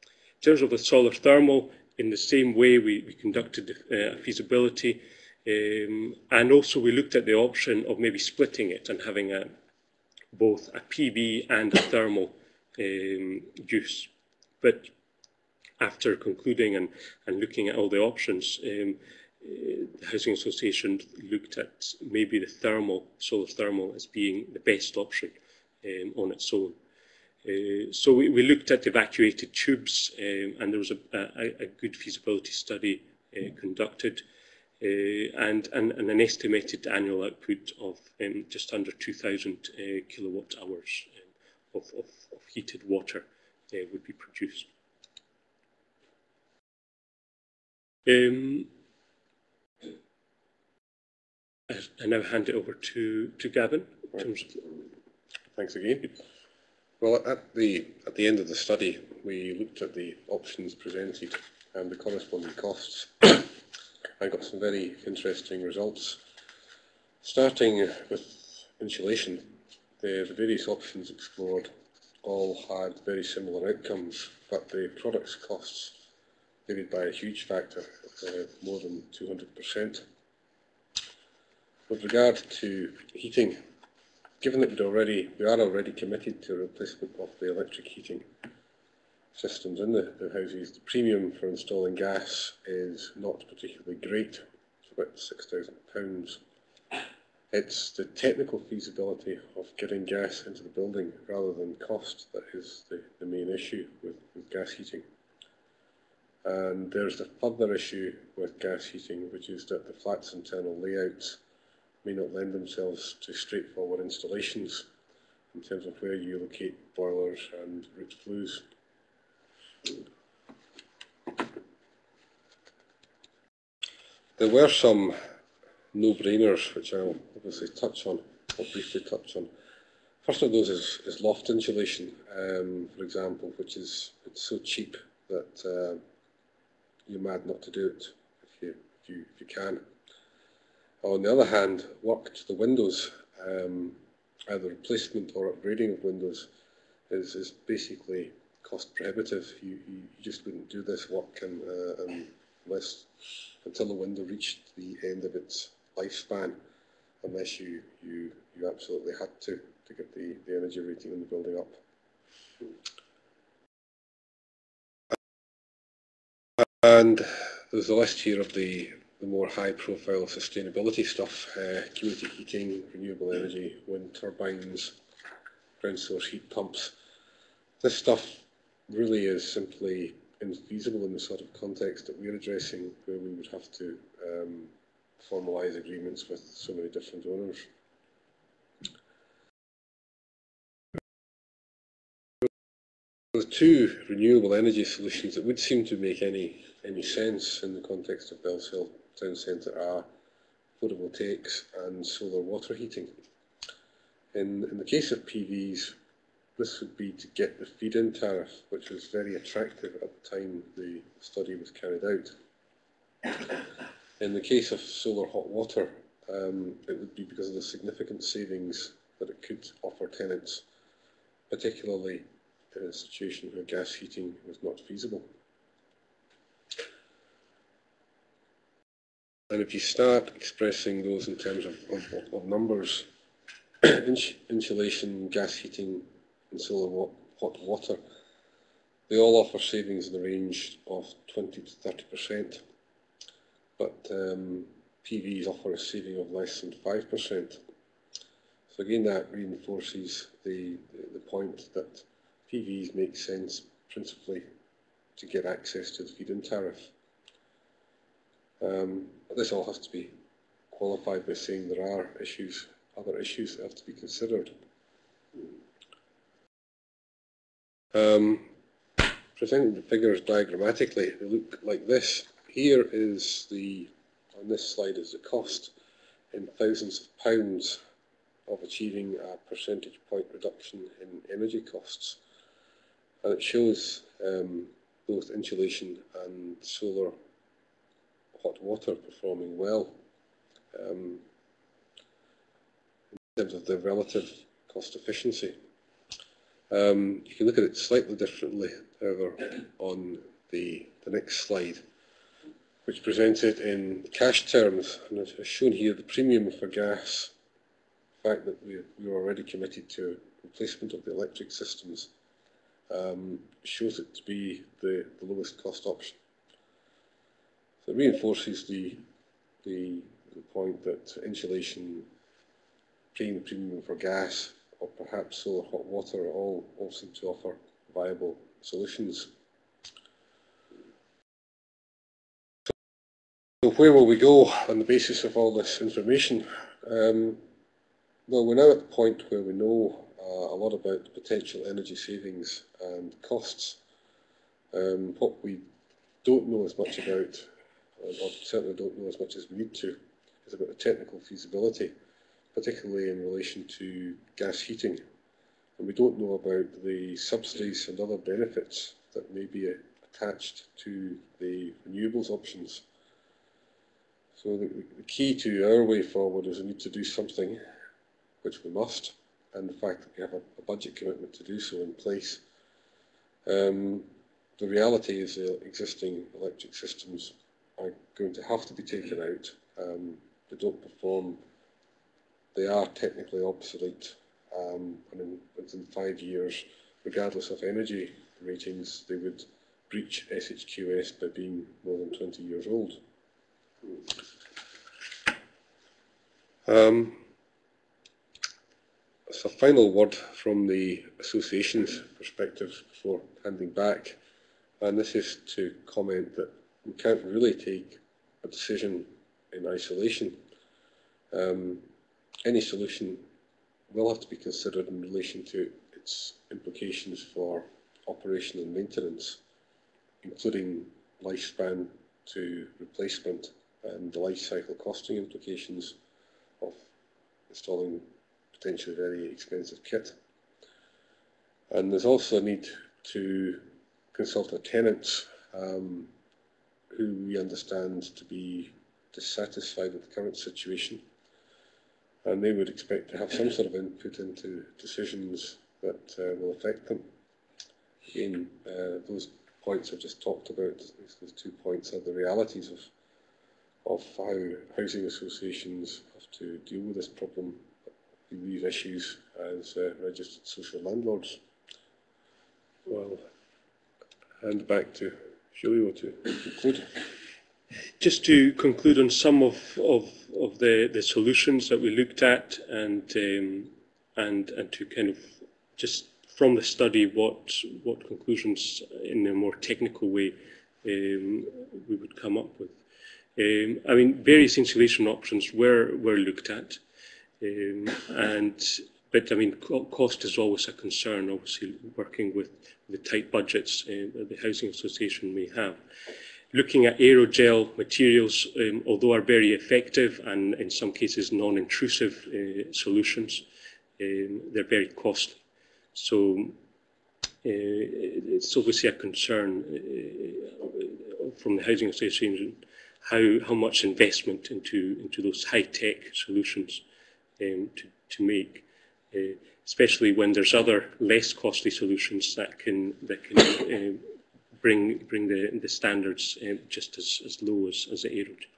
In terms of the solar thermal, in the same way we conducted a feasibility, and also we looked at the option of maybe splitting it and having both a PV and a thermal use. But after concluding and looking at all the options, the Housing Association looked at maybe the solar thermal as being the best option on its own. So we looked at evacuated tubes, and there was a good feasibility study conducted, and an estimated annual output of just under 2,000 kilowatt hours of heated water would be produced. I now hand it over to Gavin. Thanks again. Well, at the end of the study, we looked at the options presented and the corresponding costs. I got some very interesting results. Starting with insulation, the various options explored all had very similar outcomes, but the product's costs varied by a huge factor, more than 200%. With regard to heating, given that we are already committed to replacement of the electric heating systems in the houses, the premium for installing gas is not particularly great. It's about £6,000. It's the technical feasibility of getting gas into the building rather than cost that is the main issue with gas heating. And there's the further issue with gas heating, which is that the flat's internal layouts may not lend themselves to straightforward installations in terms of where you locate boilers and root flues. There were some no-brainers which I'll obviously briefly touch on. First of those is loft insulation, for example, it's so cheap that you're mad not to do it if you can. On the other hand, work to the windows, either replacement or upgrading of windows, is basically cost prohibitive. You just wouldn't do this work until the window reached the end of its lifespan, unless you absolutely had to get the energy rating in the building up. And there's a list here of the more high-profile sustainability stuff: community heating, renewable energy, wind turbines, ground source heat pumps. This stuff really is simply infeasible in the sort of context that we're addressing, where we would have to formalise agreements with so many different owners. There are two renewable energy solutions that would seem to make any sense in the context of Bellshill Town Centre are photovoltaics and solar water heating. In the case of PVs, this would be to get the feed-in tariff, which was very attractive at the time the study was carried out. In the case of solar hot water, it would be because of the significant savings that it could offer tenants, particularly in a situation where gas heating was not feasible. And if you start expressing those in terms of numbers, insulation, gas heating and solar hot water, they all offer savings in the range of 20 to 30%, but PVs offer a saving of less than 5%. So again, that reinforces the point that PVs make sense principally to get access to the feed-in tariff. But this all has to be qualified by saying there are other issues that have to be considered. Presenting the figures diagrammatically, they look like this. Here is on this slide is the cost in thousands of pounds of achieving a percentage point reduction in energy costs. And it shows both insulation and solar hot water performing well in terms of the relative cost efficiency. You can look at it slightly differently, however, on the next slide, which presents it in cash terms. And as shown here, the premium for gas, the fact that we were already committed to replacement of the electric systems, shows it to be the lowest cost option. So it reinforces the point that insulation, paying the premium for gas, or perhaps solar hot water all seem to offer viable solutions. So where will we go on the basis of all this information? Well, we're now at the point where we know a lot about the potential energy savings and costs. What we don't know as much about, or certainly don't know as much as we need to, is about the technical feasibility, particularly in relation to gas heating. And we don't know about the subsidies and other benefits that may be attached to the renewables options. So the key to our way forward is we need to do something, which we must, and the fact that we have a budget commitment to do so in place. The reality is the existing electric systems are going to have to be taken out. They don't perform, they are technically obsolete, and within 5 years, regardless of energy ratings, they would breach SHQS by being more than 20 years old. So a final word from the association's perspective before handing back, and this is to comment that we can't really take a decision in isolation. Any solution will have to be considered in relation to its implications for operation and maintenance, including lifespan to replacement and the life cycle costing implications of installing potentially very expensive kit. And there's also a need to consult our tenants, who we understand to be dissatisfied with the current situation, and they would expect to have some sort of input into decisions that will affect them. Again, those points I've just talked about, those 2 points, are the realities of how housing associations have to deal with this problem, these issues as registered social landlords. Well, hand back to Julio to conclude. Just to conclude on some of the solutions that we looked at, and to kind of just from the study what conclusions in a more technical way we would come up with. I mean, various insulation options were looked at, but I mean, cost is always a concern. Obviously, working with the tight budgets that the housing association may have. Looking at aerogel materials, although are very effective and in some cases non-intrusive solutions, they're very costly. So it's obviously a concern from the housing association how much investment into those high-tech solutions to make, especially when there's other less costly solutions that can bring the standards just as low as the aerogel.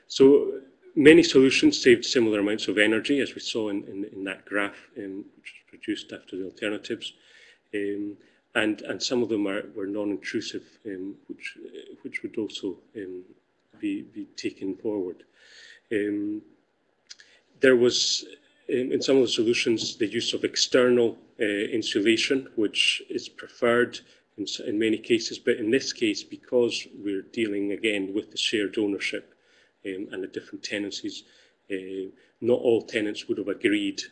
So many solutions saved similar amounts of energy, as we saw in that graph, which was produced after the alternatives. And some of them were non-intrusive, which would also be taken forward. There was, in some of the solutions, the use of external insulation, which is preferred in many cases, but in this case, because we're dealing again with the shared ownership and the different tenancies, not all tenants would have agreed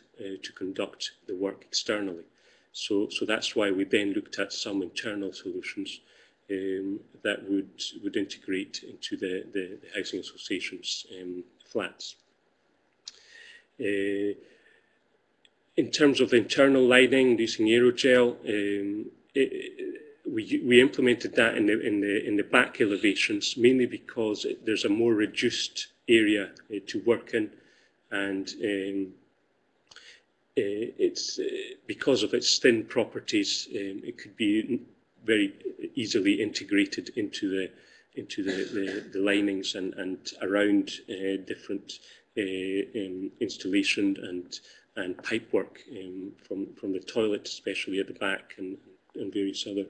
to conduct the work externally. So that's why we then looked at some internal solutions that would integrate into the housing association's flats. In terms of internal lighting using aerogel, we implemented that in the back elevations, mainly because there's a more reduced area to work in, and it's because of its thin properties, it could be very easily integrated into the linings and around different installation and pipework from the toilet, especially at the back, and various other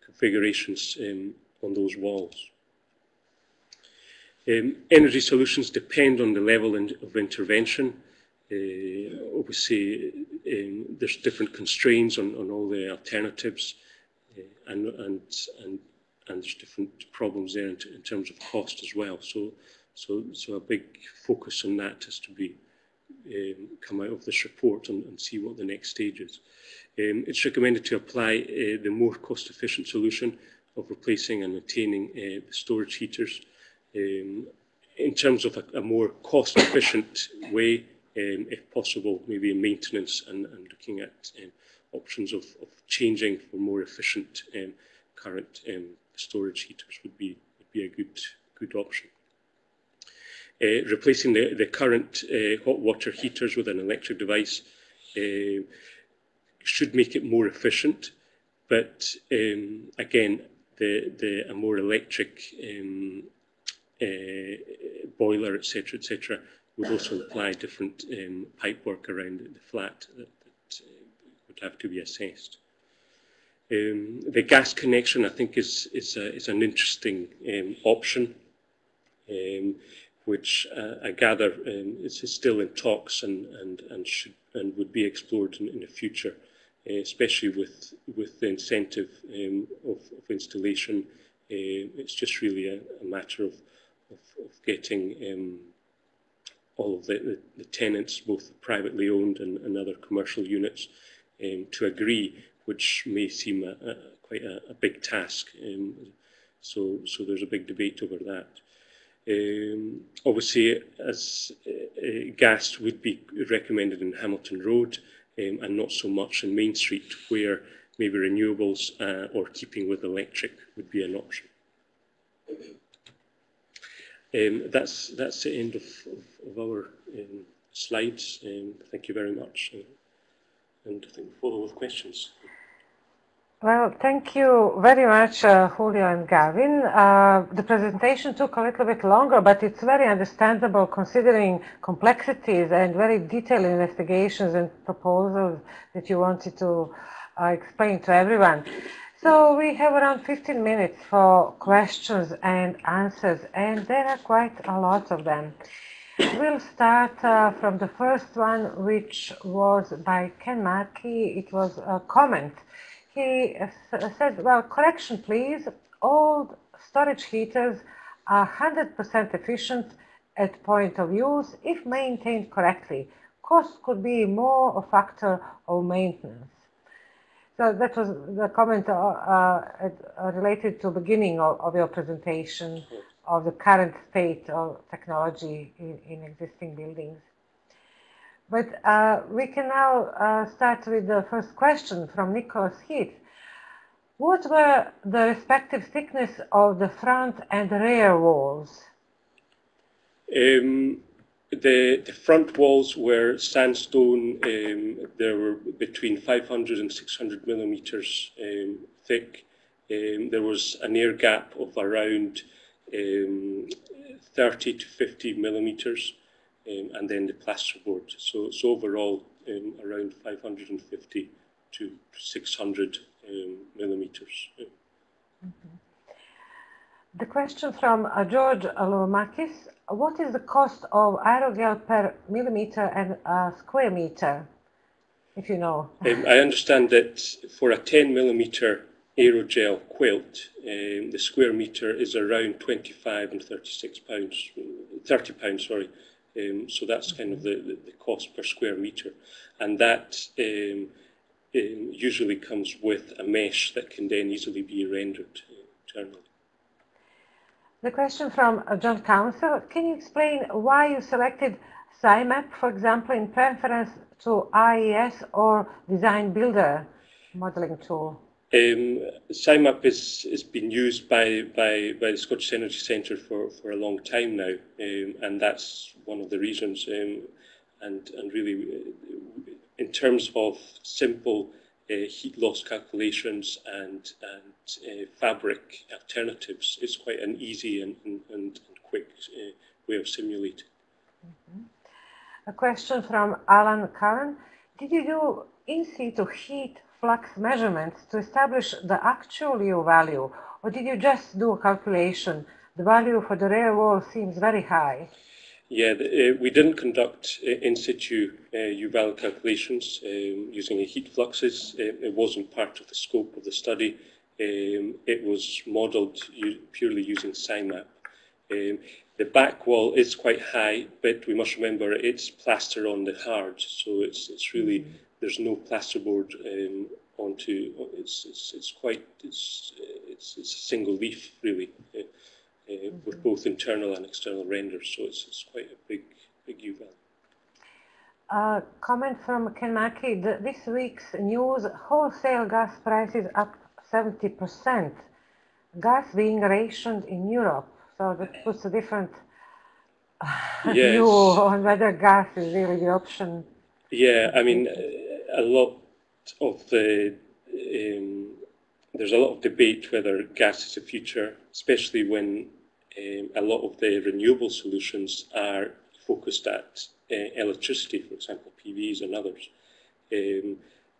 configurations on those walls. Energy solutions depend on the level of intervention. Obviously, there's different constraints on all the alternatives, and there's different problems there in terms of cost as well. So a big focus on that has to be come out of this report and see what the next stage is. It's recommended to apply the more cost-efficient solution of replacing and maintaining the storage heaters. In terms of a more cost-efficient way, if possible, maybe in maintenance and looking at options of changing for more efficient current storage heaters would be a good option. Replacing the current hot water heaters with an electric device should make it more efficient, but again, a more electric boiler, etc., would also apply different pipework around the flat that would have to be assessed. The gas connection, I think, is an interesting option, which I gather is still in talks and would be explored in the future, especially with the incentive of installation. It's just really a matter of getting all of the tenants, both privately owned and other commercial units, to agree, which may seem quite a big task. So there's a big debate over that. Obviously, as gas would be recommended in Hamilton Road and not so much in Main Street, where maybe renewables or keeping with electric would be an option. That's the end of our slides. Thank you very much, and I think we'll follow with questions. Well, thank you very much, Julio and Gavin. The presentation took a little bit longer, but it's very understandable considering complexities and very detailed investigations and proposals that you wanted to explain to everyone. So we have around 15 minutes for questions and answers, and there are quite a lot of them. We'll start from the first one, which was by Ken Mackey. It was a comment. He said, well, correction please, old storage heaters are 100% efficient at point of use if maintained correctly. Cost could be more a factor of maintenance. So that was the comment related to the beginning of your presentation of the current state of technology in existing buildings. But we can now start with the first question from Nicholas Heath. What were the respective thickness of the front and rear walls? The front walls were sandstone. There were between 500 and 600 millimeters thick. There was an air gap of around 30 to 50 millimeters, and then the plasterboard. So overall, around 550 to 600 millimeters. Mm-hmm. The question from George Alomakis. What is the cost of aerogel per millimeter and square meter, if you know? I understand that for a 10 millimeter aerogel quilt, the square meter is around 25 and 36 pounds, 30 pounds, sorry. So that's kind of the cost per square meter. And that usually comes with a mesh that can then easily be rendered internally. The question from John Council. Can you explain why you selected SciMap, for example, in preference to IES or Design Builder modeling tool? SciMap has been used by the Scottish Energy Centre for a long time now, and that's one of the reasons. And really, in terms of simple heat loss calculations and fabric alternatives, it's quite an easy and quick way of simulating. Mm-hmm. A question from Alan Curran. Did you do in situ heat flux measurements to establish the actual U value, or did you just do a calculation? The value for the rear wall seems very high. Yeah, we didn't conduct in situ U value calculations using heat fluxes. It wasn't part of the scope of the study. It was modelled purely using SciMap. The back wall is quite high, but we must remember it's plaster on the hard, so it's really there's no plasterboard onto. It's a single leaf really. With both internal and external renders, so it's quite a big U value. Comment from Ken Mackey. This week's news: wholesale gas prices up 70%. Gas being rationed in Europe, so that puts a different view on whether gas is really the option. Yeah, I mean, a lot of the there's a lot of debate whether gas is the future, especially when a lot of the renewable solutions are focused at electricity, for example, PVs and others.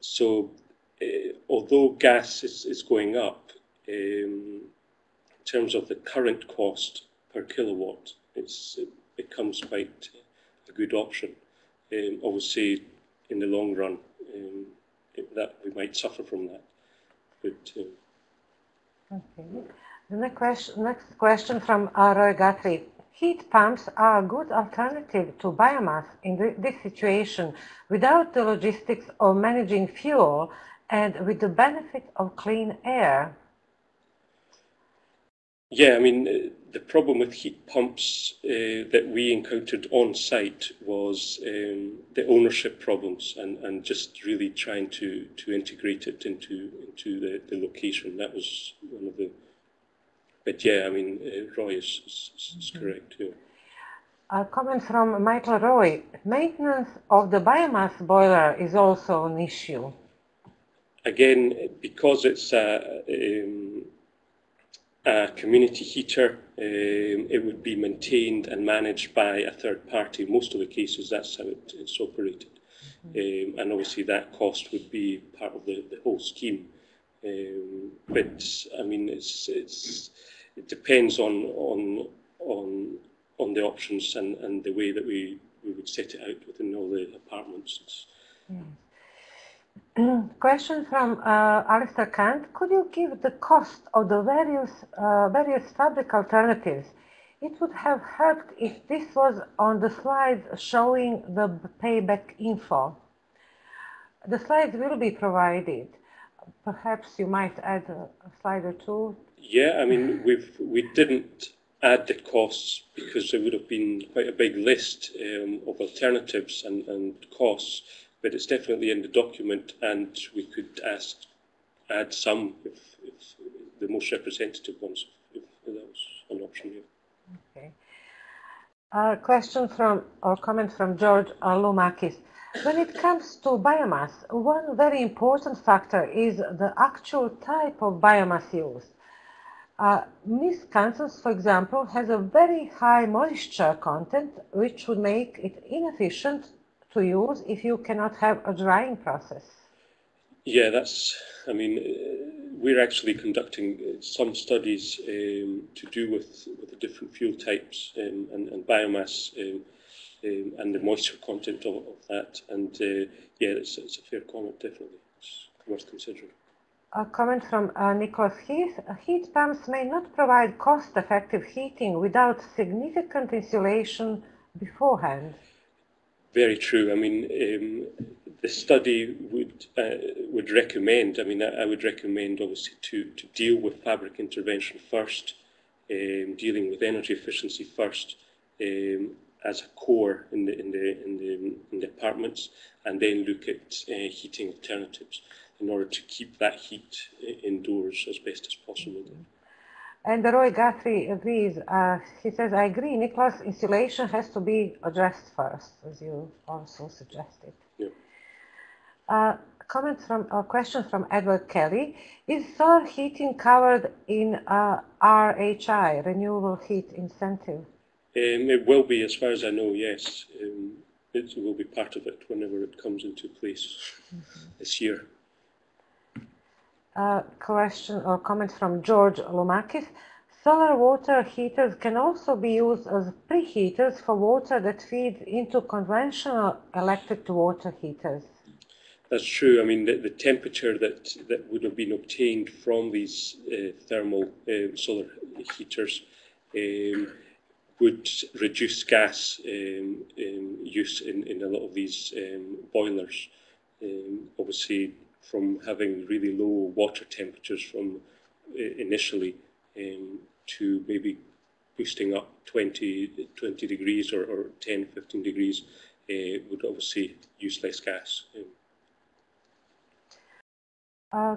So although gas is going up, in terms of the current cost per kilowatt, it becomes quite a good option. Obviously, in the long run, that we might suffer from that. But, okay. The next question from Roy Guthrie. Heat pumps are a good alternative to biomass in this situation without the logistics of managing fuel and with the benefit of clean air. Yeah, I mean, the problem with heat pumps that we encountered on site was the ownership problems and just really trying to integrate it into the location. That was one of the. But yeah, I mean, Roy is correct. Yeah. A comment from Michael Roy. Maintenance of the biomass boiler is also an issue. Again, because it's a community heater, it would be maintained and managed by a third party. Most of the cases, that's how it's operated. And obviously that cost would be part of the whole scheme. But I mean, it depends on the options and the way that we would set it out within all the apartments. Question from Alistair Kant. Could you give the cost of the various fabric alternatives? It would have helped if this was on the slides showing the payback info. The slides will be provided. Perhaps you might add a slide or two. Yeah, I mean, we didn't add the costs because there would have been quite a big list of alternatives and costs, but it's definitely in the document, and we could add some if the most representative ones, if that was an option here. Okay. Question from or comment from George Lumakis. When it comes to biomass, one very important factor is the actual type of biomass used. Miss Kansas, for example, has a very high moisture content, which would make it inefficient to use if you cannot have a drying process. Yeah, I mean, we're actually conducting some studies to do with the different fuel types and biomass and the moisture content of that. And yeah, it's a fair comment, definitely. It's worth considering. A comment from Nicholas Heath. Heat pumps may not provide cost-effective heating without significant insulation beforehand. Very true. I mean, the study would recommend, I mean, I would recommend obviously to deal with fabric intervention first, dealing with energy efficiency first as a core in the apartments, and then look at heating alternatives in order to keep that heat indoors as best as possible. And Roy Guthrie agrees. He says, I agree, Nicholas, insulation has to be addressed first, as you also suggested. Yeah. Question from Edward Kelly. Is solar heating covered in RHI, Renewable Heat Incentive? It will be, as far as I know, yes. It will be part of it whenever it comes into place this year. Question or comment from George Lumakis. Solar water heaters can also be used as preheaters for water that feeds into conventional electric water heaters. That's true. I mean, the temperature that would have been obtained from these thermal solar heaters would reduce gas use in a lot of these boilers. Obviously, from having really low water temperatures from initially to maybe boosting up 20 degrees or 10, 15 degrees would obviously use less gas.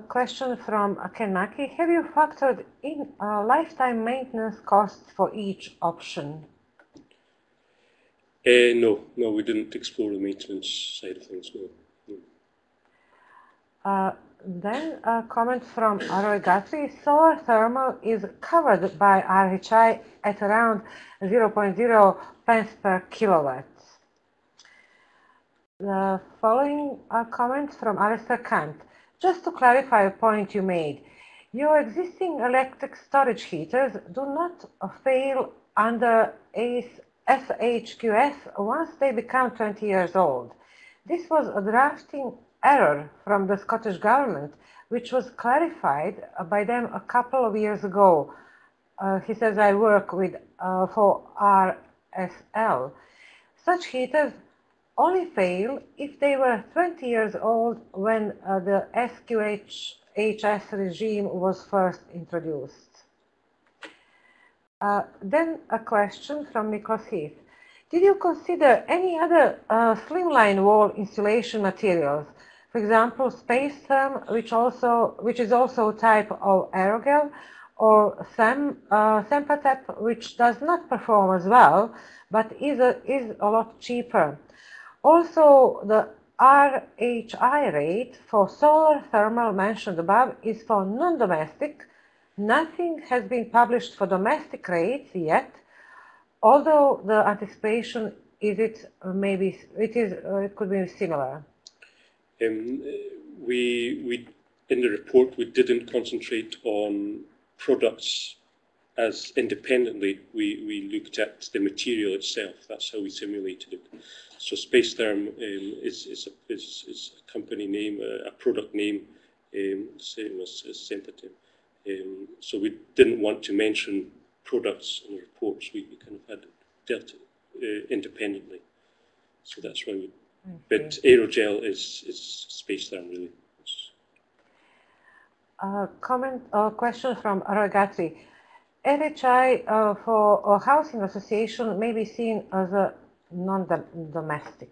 Question from Ken Mackey. Have you factored in lifetime maintenance costs for each option? No, we didn't explore the maintenance side of things, no. Then a comment from Roy Guthrie. Solar thermal is covered by RHI at around 0.0 pence per kilowatt. The following comment from Alistair Kant. Just to clarify a point you made, your existing electric storage heaters do not fail under SHQS once they become 20 years old. This was a drafting error from the Scottish Government, which was clarified by them a couple of years ago. He says, I work with for RSL. Such heaters only fail if they were 20 years old when the SQHS regime was first introduced. Then a question from Nicholas Heath. Did you consider any other slimline wall insulation materials? For example, Space Therm, which is also a type of aerogel, or Sempatep, which does not perform as well, but is a lot cheaper. Also, the RHI rate for solar thermal mentioned above is for non-domestic. Nothing has been published for domestic rates yet, although the anticipation is it could be similar. We in the report we didn't concentrate on products as independently, we looked at the material itself. That's how we simulated it. So Spacetherm is a company name, a product name, same as Sympatim. So we didn't want to mention products in the reports. We kind of had dealt independently. So that's why we. But aerogel is Spacetherm really. Comment or question from Ragazzi. LHI for a housing association may be seen as a non-domestic.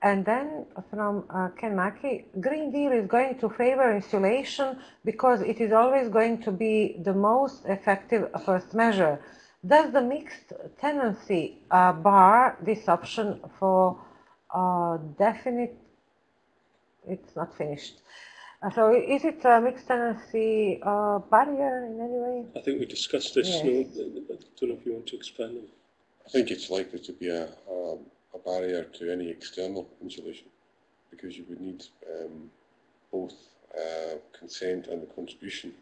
And then from Ken Mackey, Green Deal is going to favor insulation because it is always going to be the most effective first measure. Does the mixed tenancy bar this option for definite? It's not finished. So is it a mixed tenancy barrier in any way? I think we discussed this. Yes. No, I don't know if you want to expand on it. I think it's likely to be a barrier to any external insulation because you would need both consent and the contribution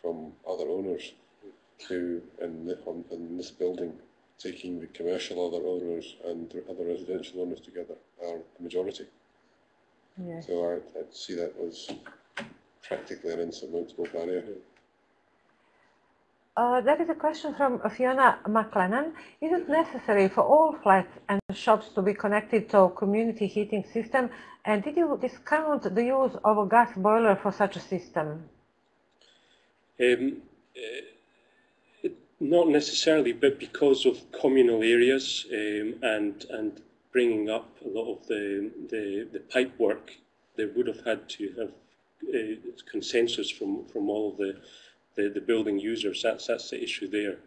from other owners who, in this building, taking the commercial other owners and the other residential owners together are the majority. Yes. So I'd see that as practically an insurmountable barrier. There is a question from Fiona McLennan. Is it necessary for all flats and shops to be connected to a community heating system? And did you discount the use of a gas boiler for such a system? Not necessarily, but because of communal areas and bringing up a lot of the pipe work, they would have had to have consensus from all of the building users. That's the issue there.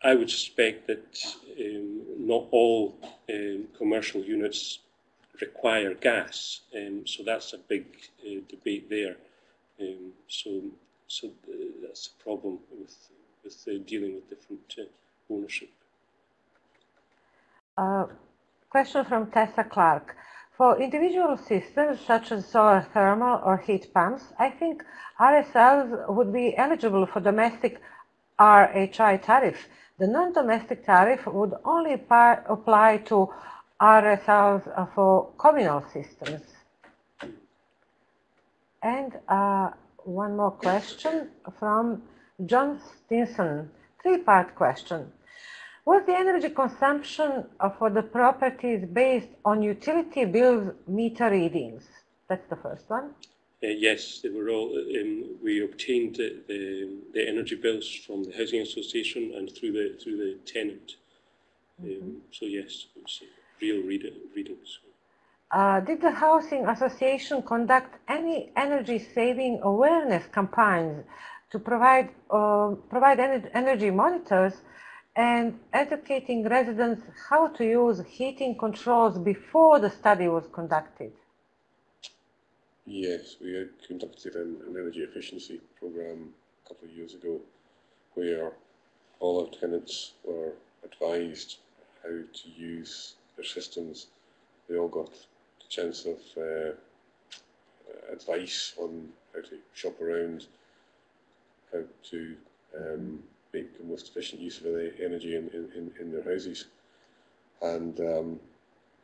I would suspect that not all commercial units require gas, so that's a big debate there. So that's a problem with dealing with different ownership. Question from Tessa Clark. For individual systems such as solar thermal or heat pumps, I think RSLs would be eligible for domestic RHI tariff. The non-domestic tariff would only apply to RSLs for communal systems. And one more question from John Stinson. Three-part question. Was the energy consumption for the properties based on utility bills meter readings? That's the first one. Yes, they were all. We obtained the energy bills from the housing association and through the tenant. So yes, it was real readings. Did the housing association conduct any energy saving awareness campaigns to provide energy monitors and educating residents how to use heating controls before the study was conducted? Yes, we had conducted an energy efficiency program a couple of years ago where all our tenants were advised how to use their systems. They all got the chance of advice on how to shop around, how to make the most efficient use of the energy in their houses. And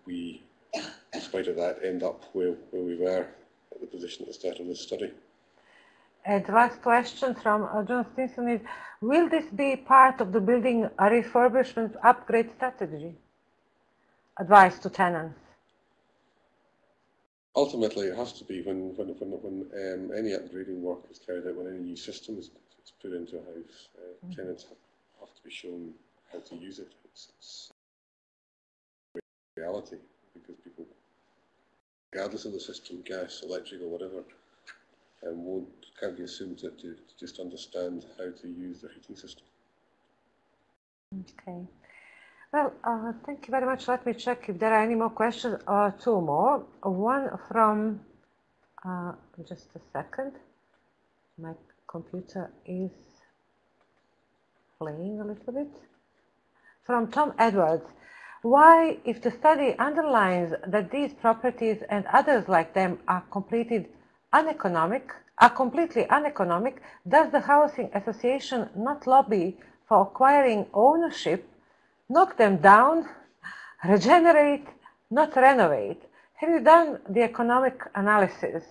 we, in spite of that, end up where we were at the position at the start of this study. And the last question from John Stinson is, will this be part of the building refurbishment upgrade strategy? Advice to tenants. Ultimately, it has to be when any upgrading work is carried out, when any new system is put into a house, tenants have to be shown how to use it. It's reality, because people, regardless of the system, gas, electric, or whatever, can't be assumed to just understand how to use their heating system. Okay. Well, thank you very much. Let me check if there are any more questions. Two more. One from, just a second. My computer is playing a little bit. From Tom Edwards. Why, if the study underlines that these properties and others like them are completed completely uneconomic, does the Housing Association not lobby for acquiring ownership, knock them down, regenerate, not renovate? Have you done the economic analysis?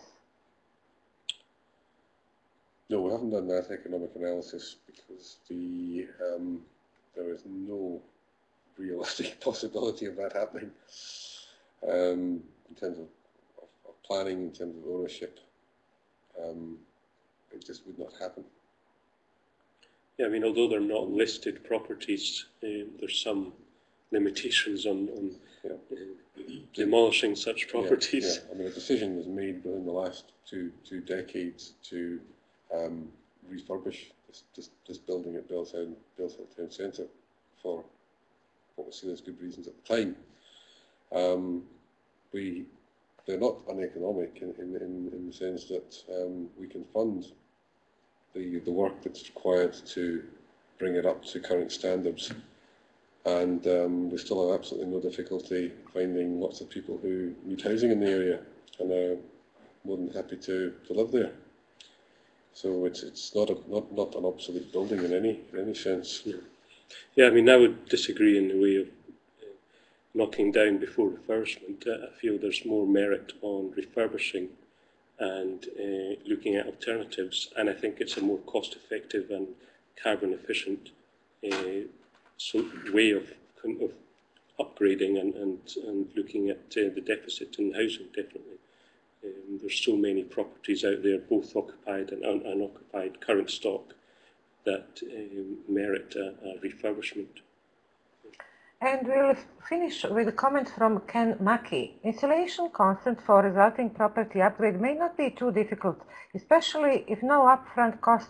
No, we haven't done that economic analysis because there is no realistic possibility of that happening in terms of planning, in terms of ownership. It just would not happen. Yeah, I mean, although they're not listed properties, there's some limitations on demolishing such properties. I mean, a decision was made within the last two decades to refurbish this building at Bellshill Town Centre for what was seen as good reasons at the time. They're not uneconomic in the sense that we can fund the work that's required to bring it up to current standards, and we still have absolutely no difficulty finding lots of people who need housing in the area and are more than happy to live there. So it's not an obsolete building in any sense. Yeah, I mean, I would disagree in the way of knocking down before refurbishment. I feel there's more merit on refurbishing and looking at alternatives, and I think it's a more cost-effective and carbon-efficient way of upgrading and looking at the deficit in housing, definitely. There's so many properties out there, both occupied and unoccupied, current stock, that merit a refurbishment. And we'll finish with a comment from Ken Mackey. Installation consent for resulting property upgrade may not be too difficult, especially if no upfront cost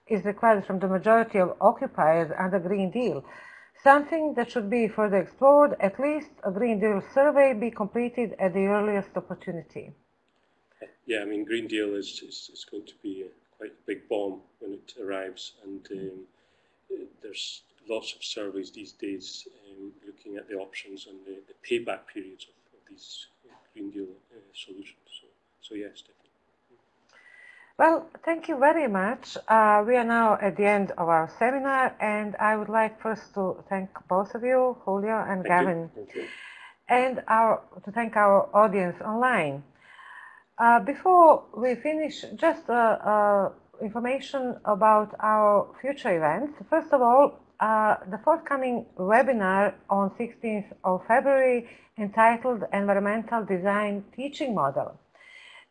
is required from the majority of occupiers under Green Deal. Something that should be further explored, at least a Green Deal survey be completed at the earliest opportunity. Yeah, I mean, Green Deal is going to be quite a big bomb when it arrives, and there's lots of surveys these days looking at the options and the payback periods of these Green Deal solutions. So yes, definitely. Well, thank you very much. We are now at the end of our seminar, and I would like first to thank both of you, Julio and Gavin, and to thank our audience online. Before we finish, just information about our future events. First of all, the forthcoming webinar on 16th of February entitled Environmental Design Teaching Model.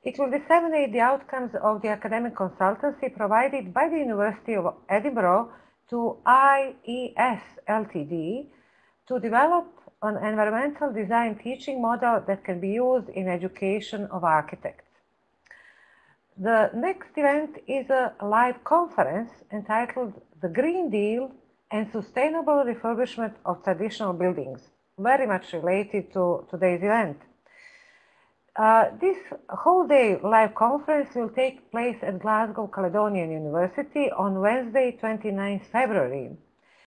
It will disseminate the outcomes of the academic consultancy provided by the University of Edinburgh to IES Ltd to develop an environmental design teaching model that can be used in education of architects. The next event is a live conference entitled The Green Deal and Sustainable Refurbishment of Traditional Buildings, very much related to today's event. This whole day live conference will take place at Glasgow Caledonian University on Wednesday, 29th February.